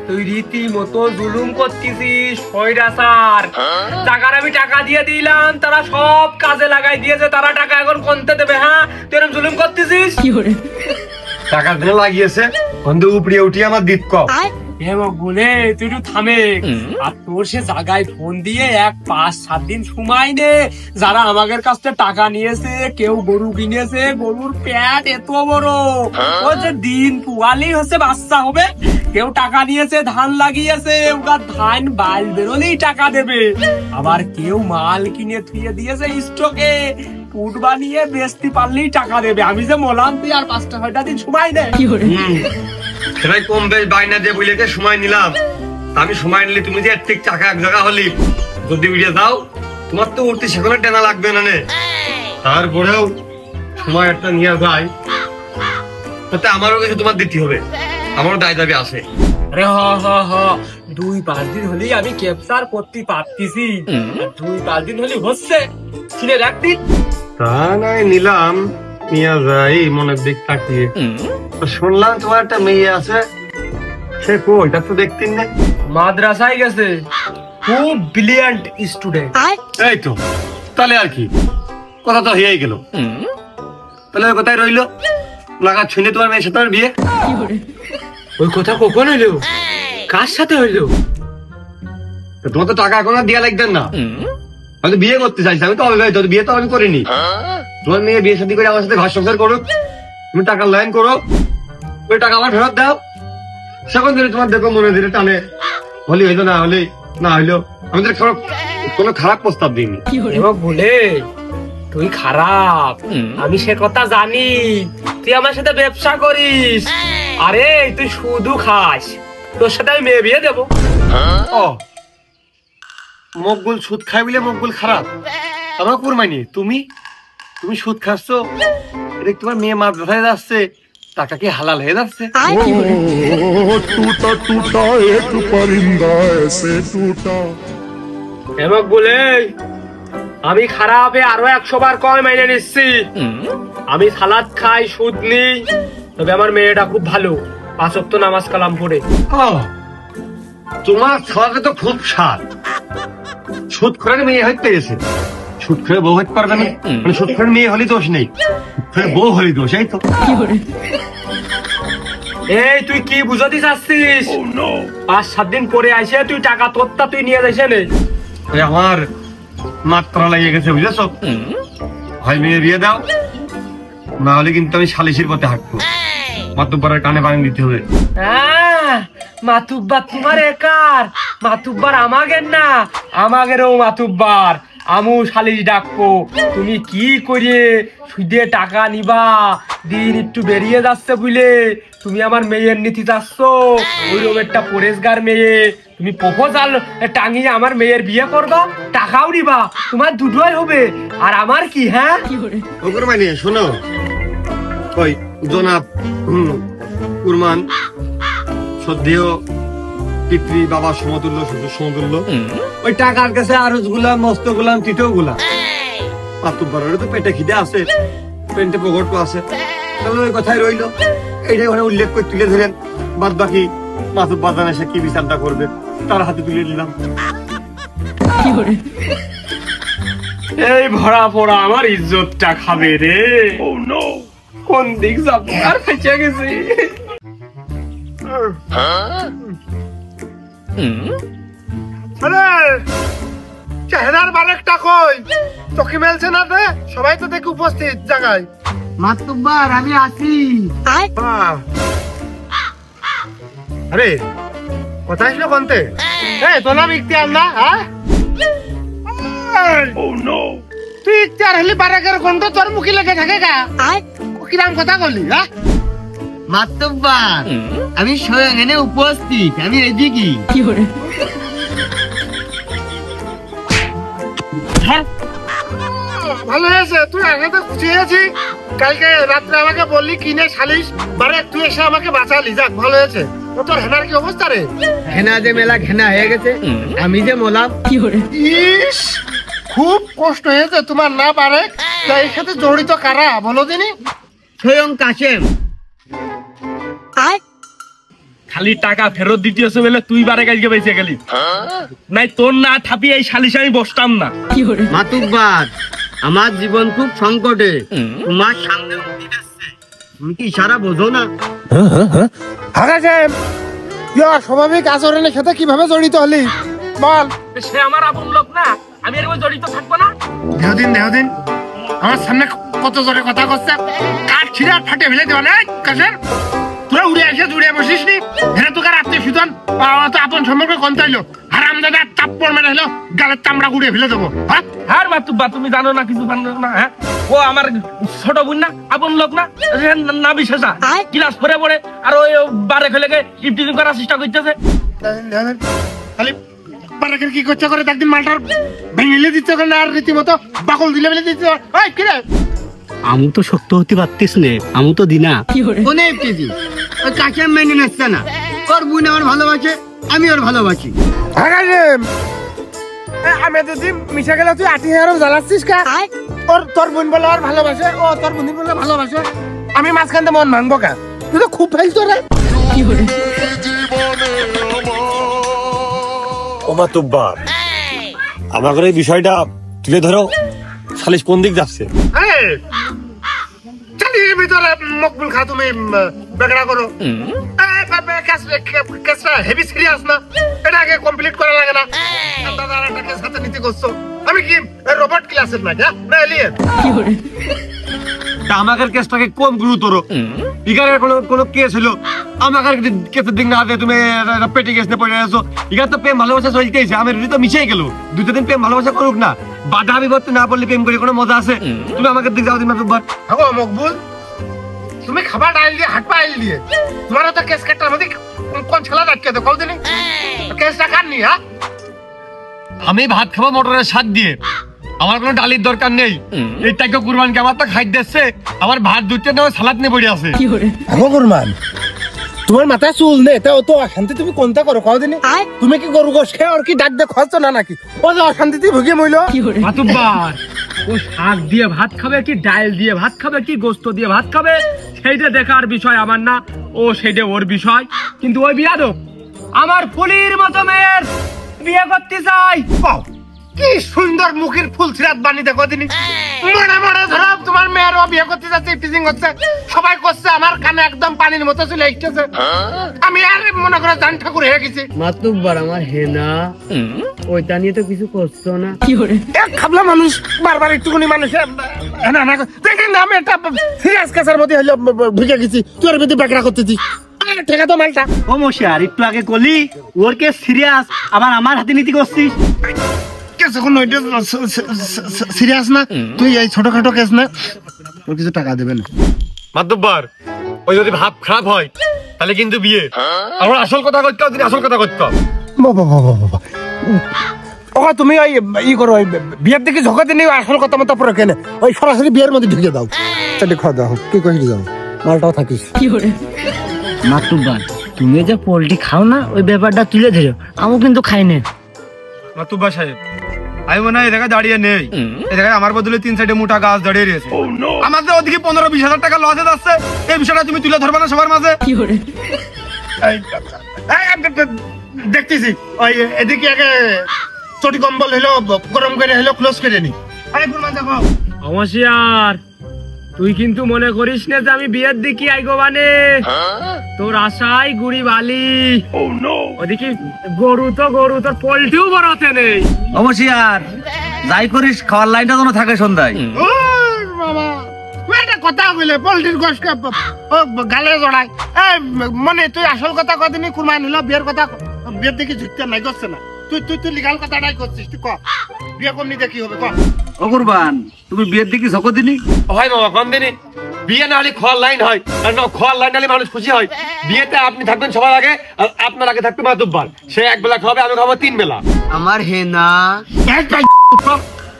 তুই রীতি মতো জুলুম করতেছিস। স্বৈরাচার টাকার আমি টাকা দিয়ে দিলাম, তারা সব কাজে লাগাই দিয়েছে, তারা টাকা এখন কোনতে দেবে? হ্যাঁ, তুই এরকম জুলুম করতেছিস। টাকা দিনে লাগিয়েছে, বন্ধু উপড়িয়ে উঠিয়ে আমার দিত কম। বলে তুই একটু থামে, আর তোর সে জায়গায় ফোন দিয়ে 5-7 দিন সময় নে। যারা আমাদের কাছ থেকে টাকা নিয়েছে, কেউ গরু কিনেছে, গরুর পেট এত বড়, ও যে দিন পুয়ালি হচ্ছে বাচ্চা হবে। কেউ টাকা নিয়েছে, ধান লাগিয়েছে, ওরা ধান বাল বেরোলেই টাকা দেবে। আবার কেউ মাল কিনে থুয়ে দিয়েছে স্টকে, পুট বানিয়ে বেচতে পারলেই টাকা দেবে। আমি যে বললাম তুই আর 5-6টা দিন সময় দে। সেটাই কম বেশ বাইনা দিয়ে বলে সময় নিলাম। আমি সময় নিলে তুমি যে ঠিক টাকা এক জায়গা হলি যদি উড়িয়ে দাও, তোমার তো উঠতে সেখানে টেনা লাগবে না। তারপরেও সময় একটা নিয়ে যায়, তাতে আমারও কিছু তোমার দিতে হবে, আমারও দায় দাবি আছে। আরে 2-5 দিন হলেই আমি ক্যাপচার করতে পারতেছি, 2-5 দিন হলেই হচ্ছে, ছিনে রাখতি। তা নাই নিলাম, নিয়ে যাই মনের দিক তাকিয়ে। শুনলাম তোমার একটা মেয়ে আছে, সে কই? তা তো দেখতেন না। মাদ্রাসায় গেছে, খুব ব্রিলিয়ান্ট স্টুডেন্ট। এই তো, তাহলে আর কি, কথা তো হয়েই গেল। তাহলে ওই কথাই রইলো, লাগা ছুঁয়ে তোমার মেয়ের সাথে বিয়ে। ওই কথা কখন হইলো? কার সাথে হইলো? তোমার তো টাকা এখন আর দিয়া লাগবেন না, আমি তো বিয়ে করতে চাইছি। আমি তো অবিবাহিত, বিয়ে তো আমি করিনি। তোমার মেয়ে বিয়ে শাদী করে আমার সাথে ঘর সংসার করুক, তুমি টাকার লাইন করো, ওই টাকা আমার ফেরত দাও। সেখন ধরে তোমার দেখো মনে ধীরে টানে, হলি হইলো না হলি না হইলো। আমাদের কোনো খারাপ প্রস্তাব দিইনি। বলে তুই খারাপ, আমি সে কথা জানি। তুই আমার সাথে ব্যবসা করিস, আরে তুই শুধু খাস, তোর সাথে আমি মেয়ে বিয়ে দেবো। ও মকবুল সুদ খাই বলে মকবুল খারাপ? আমার কুরমানি, তুমি সুদ খাচ্ছ, দেখ তোমার মেয়ে মাদ্রাসায় যাচ্ছে, টাকা কি হালাল হয়ে যাচ্ছে? टूटा टूटा एक परिंदा ऐसे टूटा। এমক বলে আমি খারাপে আরো 100 বার কম মাইনে নিচ্ছি। আমি সালাদ খাই, সুদ নিই, তবে আমার মেয়েটা খুব ভালো, 5 ওয়াক্ত নামাজ কালাম পড়ে। তোমার খাওয়াকে তো খুব স্বাদ। সুদ করে মেয়ে হইতে গেছে, সুদ করে বউ হইতে পারবে না, মানে সুদ করে মেয়ে হলে দোষ নেই, বউ হলে দোষ। এই তো এই তুই কি বুঝাতে চাচ্ছিস? 5-7 দিন পরে আইসে তুই টাকা তোরটা তুই নিয়ে যাইছে নে। আমার মাত্রা লাগিয়ে গেছে, বুঝেছ? হয় মেয়ে বিয়ে দাও, না হলে কিন্তু আমি সালিশির পথে হাঁটবো, মাতব্বরের কানে পানি দিতে হবে। মাতুব্বার তোমার একার, মাতুব্বার আমাদের না, আমাদেরও মাতুব্বার। আমু শালিশ ডাকবো, তুমি কি করে সুদে টাকা নিবা, দিন একটু বেরিয়ে যাচ্ছে বুঝলে, তুমি আমার মেয়ের নীতি যাচ্ছ, ওইরকম একটা পরেশগার মেয়ে, তুমি প্রপোজাল টাঙিয়ে আমার মেয়ের বিয়ে করবা, টাকাও নিবা, তোমার দুটোই হবে, আর আমার কি? হ্যাঁ ওপর মানে শোনো, ওই জনাব কুরমান সদ্যেয় পিতৃ বাবা সমতুল্য শ্বশুর সমতুল্য, ওই টাকার কাছে আরজ গুলাম মস্ত গুলাম তিতেও গুলাম, মাতুব্বরের তো পেটে খিদে আছে, পেটে পকট আছে, তাহলে ওই কথাই রইলো, এইটাই ওখানে উল্লেখ করে তুলে ধরেন, বাদ বাকি মাতুব্বর জানে সে কি বিচারটা করবে, তার হাতে তুলে দিলাম। এই ভরা পড়া আমার ইজ্জতটা খাবে রে, কোন দিক যাবো আর ফেঁচে গেছি। চেহারার বারেকটা কই, চোখে মেলছে না রে, সবাই তো দেখি উপস্থিত জায়গায়। মাতুব্বার আমি আছি। আরে কোথায় ছিল কোনতে? এই তো নাম ইখতিয়ার না? হ্যাঁ তুই ইখতিয়ার হলি বারেকের কোন তো তোর মুখে লেগে থাকে গা, কিরাম কথা বললি? হ্যাঁ মাতুব্বার আমি স্বয়ং এনে উপস্থিত, আমি এদিকে। ভালো হয়েছে, তুই আগে তো খুঁজেছি, কালকে রাত্রে আমাকে বললি কিনে শালিশ, বারে তুই এসে আমাকে বাঁচালি, যাক ভালো হয়েছে। তোর হেনার কি অবস্থা রে? ঘেনা যে মেলা ঘেনা হয়ে গেছে, আমি যে মোলাম। ইস খুব কষ্ট হয়েছে তোমার না পারে, এর সাথে জড়িত কারা বলো দিনি? স্বয়ং কাশেম। খালি টাকা ফেরত দিতেছে বলে তুই বারে কাজকে বেঁচে গেলি, নাই তোর না থাপি এই শালিশ আমি বসতাম না। মাতুব্বার আমার জীবন খুব সংকটে, তোমার সামনে তুমি কি ইশারা বোঝো না? স্বাভাবিক আচরণের সাথে কিভাবে জড়িত হলি বল? সে আমার আপন লোক না, আমি এর মধ্যে জড়িত থাকবো না? দেহদিন আমার সামনে কত জোরে কথা করছে, কাঠ ছিঁড়ে ফাটে ফেলে দেওয়া না কাছের, তোরা উড়ে এসে জুড়ে বসিস নি, হেরে তোকে রাত্রে সুতন তো আপন সম্পর্ক কম চাইলো, হারাম দাদা চাপ্পড় মেরে হলো গালের চামড়া উড়ে ফেলে দেবো। হ্যাঁ মাতুব্বা তুমি জানো না, কিছু জানো না? হ্যাঁ ও আমার ছোট বোন না, আপন লোক না, না বিশেষা ক্লাস পরে পড়ে আর ওই বারে খেলে ইফটিজিং করার চেষ্টা করতেছে। খালি বারেকের কি করছে করে, একদিন মালটার ভেঙে দিচ্ছে আর রীতিমতো বাকল দিলে ফেলে দিচ্ছে। ওই কি রে, আমি তো শক্ত হতে পারতিস নে, আমি তো দিনা। কোনে এফটিজি? ওই কাশেম মেনে নিচ্ছে না, ওর বোন আমার ভালোবাসে, আমি ওর ভালোবাসি। আমি যদি মিশে গেলে তুই 80,000 জ্বালাচ্ছিস কা? ওর তোর বোন বলে আর ভালোবাসে, ও তোর বোন বলে ভালোবাসে, আমি মাঝখানতে মন ভাঙবো কা? তুই তো খুব ফাইল তোরে। ও মাতুব্বার আমাদের এই বিষয়টা তুলে ধরো, শালিশ কোন দিক যাচ্ছে? চালিয়ে ভিতরে মকবুল খা, তুমি বেগড়া করো, কেসটা হেভি সিরিয়াস না, এটা আগে কমপ্লিট করা লাগে না? দাদা একটা কেস হাতে নিতে করছো, আমি কি রোবট ক্লাসের না না এলিয়েন? আমাদের কেসটাকে কম গুরুতর, এখানে কোনো কেস হলো, আমাদের কেসের দিক না হাতে তুমি পেটে কেস নিয়ে পড়ে আছো, এখানে তো প্রেম ভালোবাসা চলতেছে, আমার তো মিশেই গেল, দুটো দিন প্রেম ভালোবাসা করুক না, বাধা বিপত্তি না বললে প্রেম করে কোনো মজা আছে? তুমি আমাদের দিক যাও দিন মাতুব্বার। হ্যাঁ মকবুল, তুমি খাবার ডাইল দিয়ে হাট পাইল দিয়ে তোমার তো কেস কাটার মধ্যে কোন ছেলা আটকে দেবো কল দিনি, কেসটা কাটনি? হ্যাঁ আমি ভাত খাবো মটরের স্বাদ দিয়ে, আমার কোনো ডালির দরকার নেই, এইটাকে কুরবানকে আমার তো খাই দিচ্ছে, আমার ভাত দুধতে নেওয়া সালাদ নিয়ে পড়ে আছে। কুরবান তোমার মাথায় চুল নেই, তা তো অশান্তি তুমি কোনটা করো কল দিনি? তুমি কি গরু গোশ খেয়ে ওর কি ডাক দিয়ে খরচ না নাকি? ও যে অশান্তিতে ভুগে মইল। মাতুব্বার ও শাক দিয়ে ভাত খাবে কি ডাল দিয়ে ভাত খাবে কি গোস্ত দিয়ে ভাত খাবে, সেইটা দেখার বিষয় আমার না, ও সেইটা ওর বিষয়। কিন্তু ওই বিয়াদব আমার ফুলির মতো মেয়ের বিয়ে করতে চাই। কি সুন্দর মুখের ফুল সিরাত বানি দেখো দিনি, মনে মনে ধরো তোমার মেয়ের বিয়ে করতে যাচ্ছে, টিচিং হচ্ছে, সবাই করছে, আমার কানে একদম পানির মতো চলে এসেছে, আমি আর মনে করে জান ঠাকুর হয়ে গেছি। মাতুব্বার আমার হেনা, ওইটা নিয়ে তো কিছু করছো না? খাবলা মানুষ বারবার একটুখানি মানুষের দেখেন আমি একটা সিরিয়াস কেসের মধ্যে ঢুকে গেছি, তোর বিধি বেকরা করতেছি। ঠেকা তো মালটা। ও মশার একটু আগে কলি ওর কে সিরিয়াস, আবার আমার হাতে নীতি করছিস। কেস এখন ওইটা সিরিয়াস না, তুই এই ছোটখাটো কেস না, ওর কিছু টাকা দেবে না। মাতব্বর ওই যদি ভাব খারাপ হয় তাহলে কিন্তু বিয়ে, আমার আসল কথা করতে হবে, আসল কথা করতে হবে। বাবা বাবা বাবা, ও তুমি ওই ই করো, ওই বিয়ের দিকে ঝোঁকা দিয়ে আসল কথা মতো পরে কেনে ওই সরাসরি বিয়ের মধ্যে ঢুকে দাও, চারটে খাওয়া দাও, কি করে যাও, মালটাও থাকিস। মাতুব্বার তুমি যে পোল্ট্রি খাও না, ওই ব্যাপারটা তুলে ধরো, আমিও কিন্তু খাই না। মাতুব্বর সাহেব আমি মনে হয় এই জায়গায় দাঁড়িয়ে নেই, এই জায়গায় আমার বদলে 3 সাইডে মোটা গাছ দাঁড়িয়ে রয়েছে। আমাদের ওদিকে 15-20 হাজার টাকা লসে যাচ্ছে, এই বিষয়টা তুমি তুলে ধরবে না সবার মাঝে? দেখতেছি ওই এদিকে আগে চটি কম্বল হলো গরম করে হলো ক্লোজ করে নি। অমসিয়ার তুই কিন্তু মনে করিস না যে আমি বিয়ের দিকে আইগো মানে, তোর আশাই গুড়ি বালি। ওদিকে গরু তোর পোল্ট্রিও বড়তে নেই। অবশ্যই আর যাই করিস খাওয়ার লাইনটা যেন থাকে সন্ধ্যায়। ও বাবা তুই একটা কথা কইলে পোল্ট্রির গোশকে গালে জড়াই। এই মনে তুই আসল কথা কদিনই কুরবান হলো, বিয়ের কথা বিয়ের দিকে ঝুঁকতে নাই করছে না, তুই লিগাল কথাটাই করছিস, তুই ক বিয়ে করনি দেখি হবে ক। ও কুরবান তুমি বিয়ের দিকে ঝোঁকো দিনি? হয় বাবা কম দিনই বিয়ে না হলে খোয়ার লাইন হয়, আর না খোয়ার লাইন হলে মানুষ খুশি হয়। বিয়েতে আপনি থাকবেন সবার আগে, আর আপনার আগে থাকবে মাতুব্বর। সে এক বেলা খাবে, আমি খাবো 3 বেলা। আমার হেনা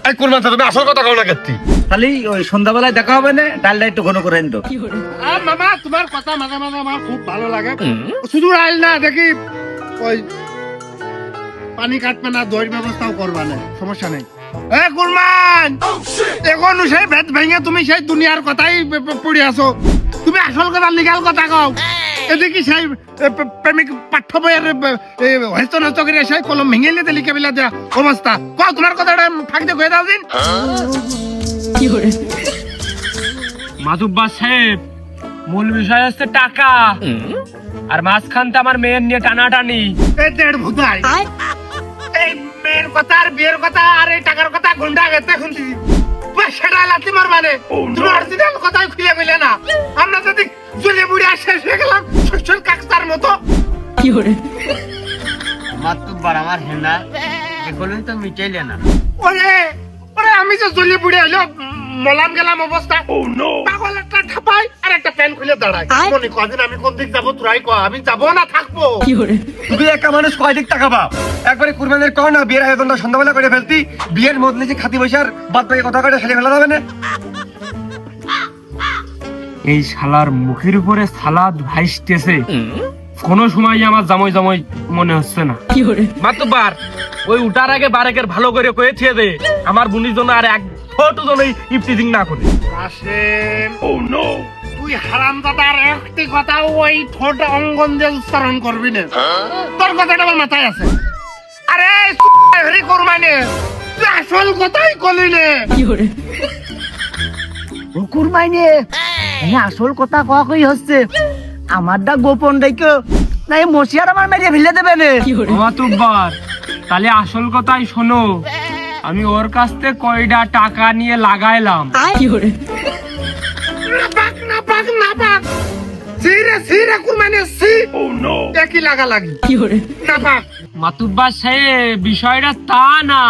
এই কুরবান তুমি আসল কথা কও না কেতি? খালি ওই সন্ধ্যাবেলায় দেখা হবে না, ডালটা একটু ঘন করে আনতো। মামা তোমার কথা মাঝে মাঝে আমার খুব ভালো লাগে, শুধু আইল না দেখি ওই পানি কাটবে না, দইয়ের ব্যবস্থাও করবা না, সমস্যা নেই। এ কুরবান এখন সেই ভেদ ভেঙে তুমি সেই দুনিয়ার কথাই পড়ে আসো, তুমি আসল কথা লিগাল কথা কও। এদিকে সেই প্রেমিক পাঠ্য বইয়ের হস্ত নষ্ট করে সেই কলম ভেঙে নিতে লিখে বেলা দেওয়া অবস্থা। কও তোমার কথাটা ফাঁকতে কয়ে দাও দিন। মাতুব্বার সাহেব মূল বিষয় হচ্ছে টাকা, আর মাঝখানতে আমার মেয়ের নিয়ে টানাটানি। এই দেড় ভুতাই এই মেয়ের কথা আর বিয়ের কথা আর এই টাকার কথা গুন্ডা গেছে শুনছি, সেটা লাতি মার মানে তুমি অরিজিনাল কথাই খুলে বলে না। আমরা যদি জ্বলে বুড়ে শেষ হয়ে গেলাম শস্যের কাকতার মতো। মাতুব্বার আমার হেনা এগুলোই তো মিটাইলে না। ওরে ওরে আমি যে জ্বলে বুড়ে হইলো মলাম গেলাম অবস্থা, পাগল একটা ঠাপাই আর একটা প্যান খুলে দাঁড়ায়। মনে কদিন আমি কোন দিক যাবো তোরাই ক, আমি যাবো না থাকবো। তুমি একা মানুষ কয় দিক টাকা পাও? একবারে কুরবানের কও না বিয়ের আয়োজনটা সন্ধ্যাবেলা করে ফেলতি, বিয়ের মধ্যে যে খাতি পয়সার বাদ বাকি কথা কটা ফেলে ফেলা যাবে না। এই শালার মুখের উপরে সালাদ ভাইসতেছে, কোন সময় আমার জামাই জামাই মনে হচ্ছে না। মাতুব্বার ওই উঠার আগে বারেকের ভালো করে কয়েছে দে, আমার বুনির জন্য আর এক ফটো জন্য ইফটিজিং না করে। কাসেম তুই হারামজাদার একটি কথা ওই ঠোঁট অঙ্গন দিয়ে উচ্চারণ করবি না, তোর কথাটা আমার মাথায় আছে। আরে হরি কুরবানি তুই আসল কথাই কলি নে। কুরবানি আসল কথা কই হচ্ছে, আমারটা গোপন দেখো না, এই মশিয়ার আমার মেরে ফেলে দেবে না। মাতুব্বার তাহলে আসল কথাই শোনো, আমি ওর কাছ থেকে কয়টা টাকা নিয়ে লাগাইলাম। মাতুব্বার সাহেব বিষয়টা তা না,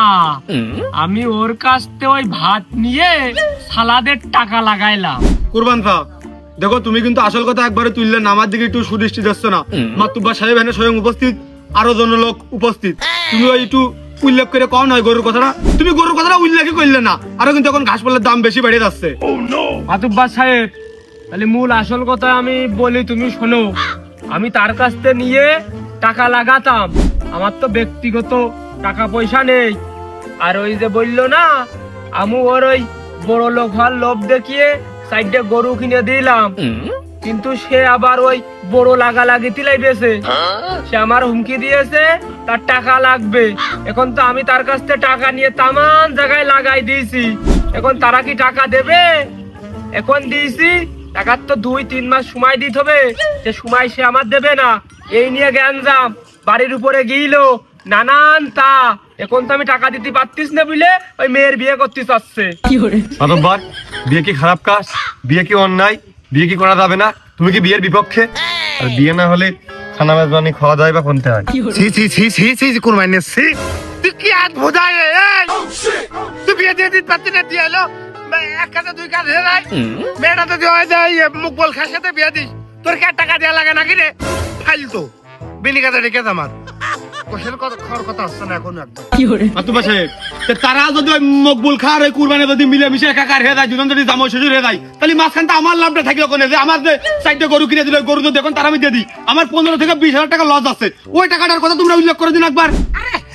আমি ওর কাছ থেকে ওই ভাত নিয়ে সালাদের টাকা লাগাইলাম। কুরবান খা দেখো তুমি কিন্তু আসল কথা একবারে তুললে না, আমার দিকে একটু সুদৃষ্টি যাচ্ছে না। মাতুব্বার সাহেব এখানে স্বয়ং উপস্থিত, আরো জন লোক উপস্থিত, তুমি ওই একটু উল্লেখ করে কম নয় গরুর কথাটা, তুমি গরুর কথাটা উল্লেখই করলে না, আরো কিন্তু এখন ঘাস পালের দাম বেশি বেড়ে যাচ্ছে। মাতুব্বার সাহেব তাহলে মূল আসল কথা আমি বলি, তুমি শোনো। আমি তার কাছ থেকে নিয়ে টাকা লাগাতাম, আমার তো ব্যক্তিগত টাকা পয়সা নেই। আর ওই যে বললো না আমি ওর ওই বড় লোক হওয়ার লোভ দেখিয়ে সাইডে গরু কিনে দিলাম, কিন্তু সে আবার ওই বড় লাগালাগি তিলাইতেছে, সে আমার হুমকি দিয়েছে তার টাকা লাগবে। এখন তো আমি তার কাছ থেকে টাকা নিয়ে তামান জায়গায় লাগাই দিয়েছি, এখন তারা কি টাকা দেবে? এখন দিয়েছি টাকার তো 2-3 মাস সময় দিতে হবে, সে সময় সে আমার দেবে না, এই নিয়ে গ্যাঞ্জাম বাড়ির উপরে গিয়েছিল নানান তা। এখন তো আমি টাকা দিতে পারতিস না বলে ওই মেয়ের বিয়ে করতে চাচ্ছে। মাতব্বর বিয়ে কি খারাপ কাজ? বিয়ে কি অন্যায়? বিয়ে কি করা যাবে না? তুমি কি বিয়ের বিপক্ষে? আর বিয়ে না হলে খানা মেজবানি খাওয়া দাওয়া বা কোনতে হয়? ছি ছি ছি ছি ছি কুরবানি ছি তুই কি আজ বোঝাই রে এই তুই বিয়ে দিয়ে দিতে পারতি না দিয়ে এলো এক কাছে দুই কাছে নাই মেয়েটা তো হয় যায় মুখ বল খার সাথে বিয়ে দিস তোর কি টাকা দেওয়া লাগে নাকি রে ফাইল তো বিনি কাছে রেখে আমার কোশের কথা খাওয়ার কথা আসছে না এখন একদম মাতুব্বা সাহেব তারা যদি ওই মকবুল খার ওই কুরবানি যদি মিলেমিশে একাকার হয়ে যায় দুজন যদি জামাই শ্বশুর হয়ে যায় তাহলে মাঝখানটা আমার লাভটা থাকলো ওখানে যে আমার যে সাইডে গরু কিনে দিল গরু তো দেখুন তারা আমি দিয়ে দিই আমার 15 থেকে 20,000 টাকা লস আছে ওই টাকাটার কথা তোমরা উল্লেখ করে দিন একবার।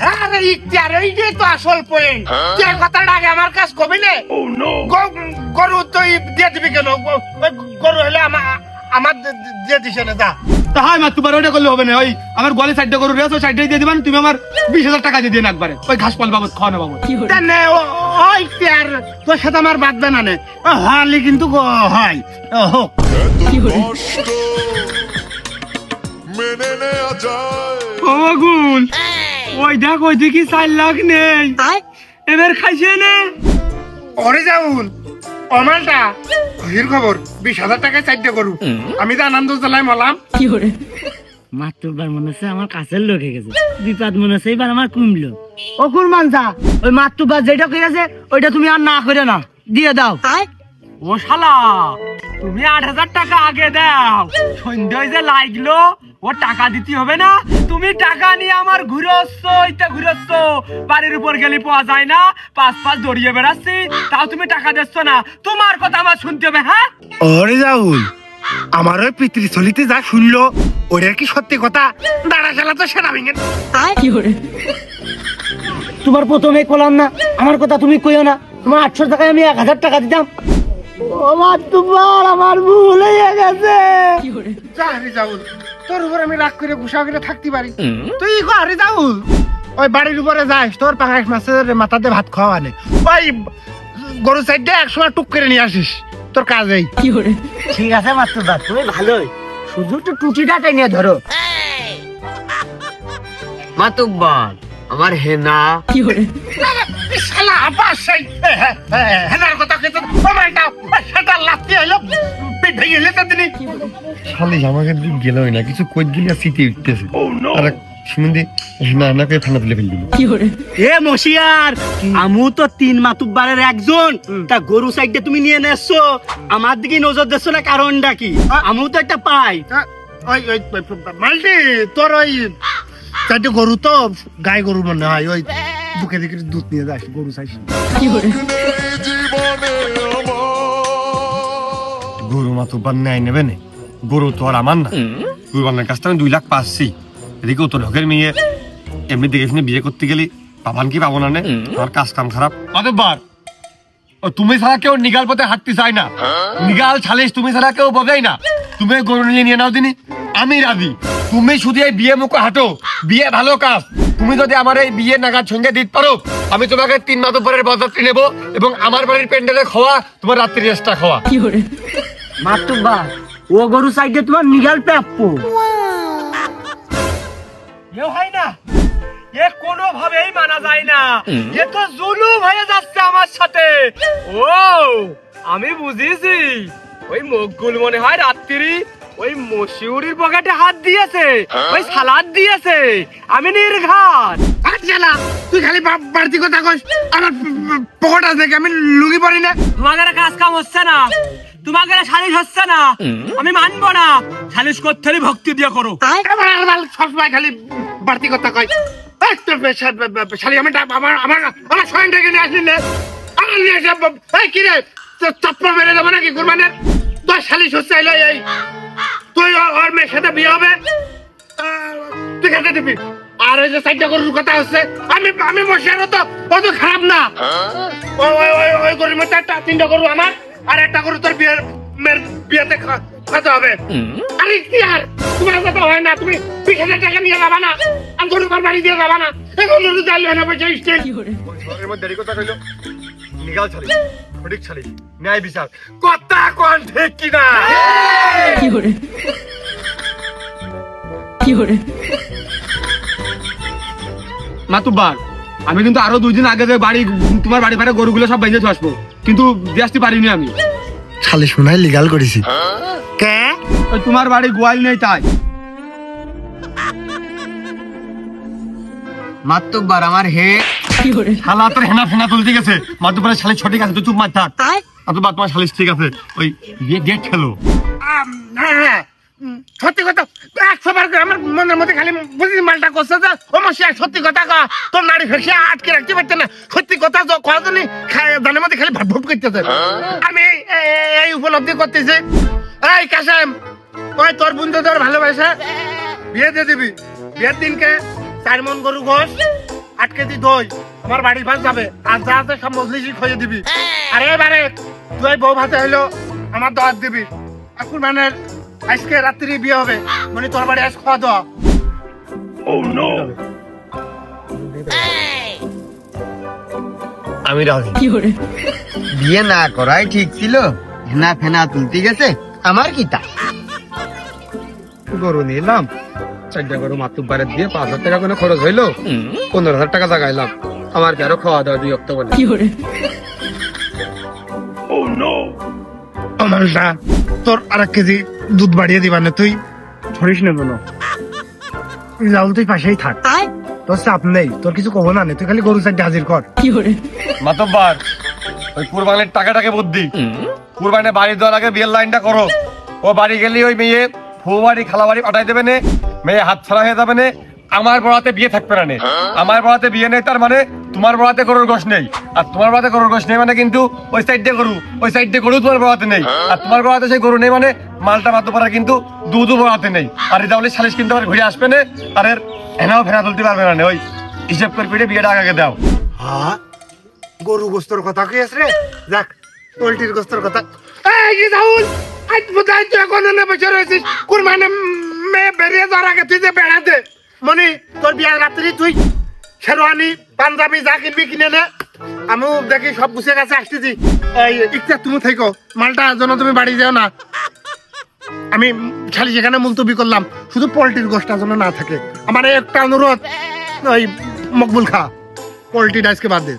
হ্যাঁ রে ইখতিয়ার এইটাই তো আসল পয়েন্ট তুই এই কথাটা আগে আমার কাছে কবি নে গরু তুই দিয়ে দিবি কেন গরু হলে আমার দিয়ে দিস না যা তা হয় মাতুব্বার ওইটা করলে হবে না ওই আমার গোয়ালে সাইডে গরু রয়েছে ওই সাইডে দিয়ে দিবেন তুমি আমার 20,000 টাকা দিয়ে দিন একবারে ওই ঘাস পাল বাবদ খাওয়ানো বাবদ। ওই ইখতিয়ার তোর সাথে আমার বাদ না নে হালি কিন্তু হয় হোক ও গুল ওই দেখ ওই দেখি 4 লাখ নেই এবার খাইছে না ওরে যাউন অমালটা ঘির খবর 20,000 টাকা চাইতে করু আমি তো আনন্দ চালাই মলাম মাতুব্বার মনে হচ্ছে আমার কাছের লোক হয়ে গেছে বিপদ মনে হচ্ছে এবার আমার কমলো ও কুরমান যা ওই মাতুব্বার যেটা করেছে ওইটা তুমি আর না করে না দিয়ে দাও। ও শালা তুমি 8,000 টাকা আগে দাও সন্ধ্যায় যে লাগলো ও টাকা দিতে হবে না তুমি টাকা নিয়ে আমার ঘুরোচ্ছ বাড়ির উপর গেলে পাওয়া যায় না 5 দড়িয়ে বেড়াচ্ছি তাও তুমি টাকা দিচ্ছ না তোমার কথা আমার শুনতে হবে। হ্যাঁ ওরে যাউন আমার ওই পিতৃ চলিতে যা শুনলো ওটার কি সত্যি কথা দাঁড়া খেলা তো সেটা ভেঙে তোমার প্রথমে কলাম না আমার কথা তুমি কইও না তোমার 800 টাকায় আমি 1,000 টাকা দিতাম। ও মাতুব্বার আমার ভুল হয়ে গেছে হারি যাউন তোর উপর আমি রাগ করে গুসা করে থাকতে পারি তুই হারি যাউন ওই বাড়ির উপরে যাস তোর 5 মাসের মাথাতে ভাত খাওয়া আনে ওই গরু সাইডে 100 টুক করে নিয়ে আসিস তোর কাজেই ঠিক আছে মাতুব্বার তুমি ভালোই শুধু তো টুটিটা টেনে ধরো। মাতুব্বার আমার হেনা শালা আবার সেই হেনার কথা কইতে ওমাইটা সেটা লাত্তি হলো পিঠ ভেঙে লেতে দিনি শালি আমাকে দিক গেলই না কিছু কই দিলি সিটি উঠতেছে আর শুনদি না না কে ঠান্ডা তুলে ফেলবি এ মশিয়ার আমু তো 3 মাতুব্বারের একজন তা গরু সাইডে তুমি নিয়ে নেছো আমার দিকে নজর দিচ্ছ না কারণটা কি আমু তো একটা পাই ওই ওই মাল্টি তোর ওই চারটে গরু তো গাই গরু মনে হয় ওই বুকে দিকে দুধ নিয়ে যাস গরু চাইস গরু মাতুব্বার নেয় নেবে না গরু তো আর আমার না কুরবানের কাছ থেকে 2 লাখ পাচ্ছি এদিকে তোর হকের মেয়ে এমনি দেখে শুনে বিয়ে করতে গেলি পাবান কি পাবো না নে আমার কাজ কাম খারাপ। মাতুব্বার তুমি ছাড়া কেউ নিগাল পথে হাঁটতে চায় না নিগাল ছালিস তুমি ছাড়া কেউ বোঝাই না তুমি গরু নিয়ে নাও দিনি আমি রাজি তুমি শুধু এই বিয়ে মুখে হাঁটো বিয়ে ভালো কাজ তুমি যদি আমার এই বিয়ে নাগাদ সঙ্গে দিতে পারো আমি তোমাকে 3 মাতুব্বারের বরযাত্রী নেবো এবং আমার বাড়ির প্যান্ডেলে খাওয়া তোমার রাত্রি রেস্টটা খাওয়া। মাতুব্বার ও গরু সাইডে তোমার নিগাল প্রাপ্য এ হয় না এ কোনোভাবেই মানা যায় না এ তো জুলুম হয়ে যাচ্ছে আমার সাথে। ও আমি বুঝেছি ওই মকবুল মনে হয় রাত্রি ওই মশিউরির পকেটে হাত দিয়েছে ওই সালাদ দিয়েছে আমি নির্ঘাত। আচ্ছা তুই খালি বাড়তি কথা কইস আমার পকেট আছে নাকি আমি লুঙ্গি পরি না তোমাদের কাজ কাম হচ্ছে না তোমাদের সালিশ হচ্ছে না আমি মানবো না সালিশ করতে হলে ভক্তি দিয়ে করো সবসময় খালি বাড়তি কথা কয় শালি আমি আমার আমার আমার সয়নটাকে নিয়ে আসলি না আমার নিয়ে আসে কি রে চপ্পল মেরে দেবো নাকি কুরবানের তোর সালিশ হচ্ছে এই তুই ওর মেয়ের সাথে বিয়ে হবে তুই খেতে দিবি আর ওই যে 4টা গরুর কথা হচ্ছে আমি বসে আরো তো অত খারাপ না ওই গরুর মধ্যে 3টা গরু আমার আর একটা গরু তোর বিয়েতে খাতে হবে। আরে কি আর তোমার কথা হয় না তুমি 20,000 টাকা নিয়ে যাবা না আর গরু বাড়ি দিয়ে যাবা না এই গরু যাইলে না পয়সা স্টেজ ঘরের মধ্যে দেরি কথা কইলো নিগাল ছালি সঠিক ছালি ন্যায় বিচার কথা কোন ঠিক কিনা মাতুব্বার আমি কিন্তু আরো 2 দিন আগে যে বাড়ি তোমার বাড়ি ফাড়ে গরুগুলো সব বাইরে আসবো কিন্তু দিয়ে আসতে পারিনি আমি খালি শোনাই লিগাল করেছি কে ওই তোমার বাড়ি গোয়াল নেই তাই। মাতুব্বার আমার হে কি করে শালা তোর হেনা ফেনা তুলতে গেছে। মাতুব্বারের শালিশ সঠিক আছে, তুই চুপ মার থাক। মাতুব্বার তোমার শালিশ ঠিক আছে, ওই গেট খেলো। হ্যাঁ সত্যি কথা 100 বার করে আমার মনের মধ্যে খালি বুঝি মালটা করছে যে ও মাসি সত্যি কথা কা তোর নাড়ি ফেসে আটকে রাখতে পারতে না। সত্যি কথা কজনই দানের মধ্যে খালি ভাট করতেছে। আমি এই উপলব্ধি করতেছি। এই কাসেম, ওই তোর বন্ধু তোর ভালোবাসে বিয়ে দিয়ে দিবি। বিয়ের দিনকে 4 মণ গরু গোশ 8 কেজি দই আমার বাড়ির ভাত যাবে, আর যা আছে সব মজলিসি খুঁজে দিবি। আর এবারে তুই বউ ভাতে হইলো আমার দাওয়াত দিবি। এখন মানে আজকে রাত্রি বিয়ে হবে, মানে তোর বাড়ি আজ খাওয়া দাওয়া। আমি রাজি। কি করে বিয়ে না করাই ঠিক ছিল। হেনা ফেনা তুলতে গেছে, আমার কি তা? গরু নিলাম 4টা গরু মাতুব্বারে দিয়ে 5,000 টাকা করে খরচ হইলো, 15,000 টাকা জাগাইলাম। আমার কি আরো খাওয়া দাওয়া বিরক্ত বলে। কি করে অমালটা তোর আর 1 কেজি দুধ বাড়িয়ে দিবা না, তুই ধরিস না কোনো। রাহুল তুই পাশেই থাক, তোর চাপ নেই, তোর কিছু কব না, তুই খালি গরু 4টা হাজির কর। কি করে মাতুব্বার ওই কুরবানির টাকাটাকে বুদ্ধি, কুরবানি বাড়ি দেওয়ার আগে বিয়ের লাইনটা করো। ও বাড়ি গেলে ওই মেয়ে ফু বাড়ি খালা বাড়ি পাঠাই দেবে না, মেয়ে হাত ছাড়া হয়ে যাবে না। আমার বড়াতে বিয়ে থাকবে না। আমার বড়াতে বিয়ে নেই তার মানে তোমার বড়াতে গরুর গোশ নেই, আর তোমার বড়াতে গরুর গোশ নেই মানে কিন্তু ওই সাইডে গরু, ওই সাইডে গরু তোমার বড়াতে নেই, আর তোমার বড়াতে সেই গরু নেই মানে মালটা মাতুব্বার কিন্তু দুধও বড়াতে নেই। আর রিজাউলি শালিশ কিন্তু আবার ঘুরে আসবে না, আর এর হেনাও ফেনা তুলতে পারবে না। ওই হিসেব করে পিঠে বিয়েটা আগে দাও। হ্যাঁ গরু গোস্তর কথা কি আছে রে? যাক পোল্ট্রির গোস্তর কথা। এই কি রাহুল, আজ বোধহয় তুই এখন এনে বসে রয়েছিস। কুরবানি মেয়ে বেরিয়ে যাওয়ার আগে তুই যে বেড়াতে মনি তোর বিয়ের রাত্রি তুই শেরওয়ানি পাঞ্জাবি যা কিনবি কিনে নে। আমিও দেখি সব গুছিয়ে কাছে আসতেছি। এই ইচ্ছা তুমি থেকো, মালটা যেন তুমি বাড়ি যাও না। আমি খালি সেখানে মুলতবি করলাম, শুধু পোল্ট্রির গোষ্ঠটা যেন না থাকে। আমার একটা অনুরোধ, ওই মকবুল খা পোল্ট্রিটা আজকে বাদ দে।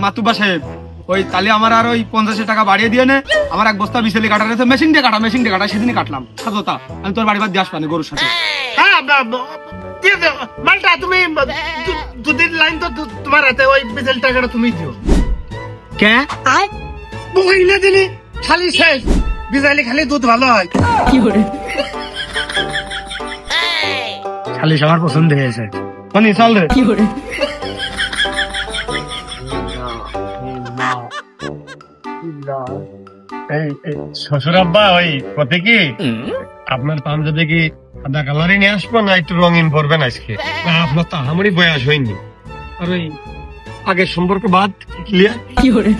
মাতুব্বা সাহেব ওই তাহলে আমার আর ওই 50 টাকা বাড়িয়ে দিয়ে নে। আমার 1 বস্তা বিচেলি কাটা রয়েছে, মেশিন দিয়ে কাটা সেদিনই কাটলাম সাজতা। আমি তোর বাড়ি বাদ দিয়ে আসবানি গরুর সাথে। হ্যাঁ দিয়ে দে মালটা। তুমি দুধের লাইন তো তোমার হাতে, ওই বিচেল টাকাটা তুমি দিও। কে বই না দিলি খালি শেষ, বিজাইলে খালি দুধ ভালো হয়। কি করে খালি আমার পছন্দ হয়েছে। মানে চল রে। কি করে শ্বশুর আব্বা ওই কত কি আপনার পাঞ্জাবি কি সাদা কালারই নিয়ে আসবো না একটু রঙিন পরবেন আজকে? না আপনার তো আমারই বয়স হয়নি, আর ওই আগের সম্পর্ক বাদ ক্লিয়ার। কি করে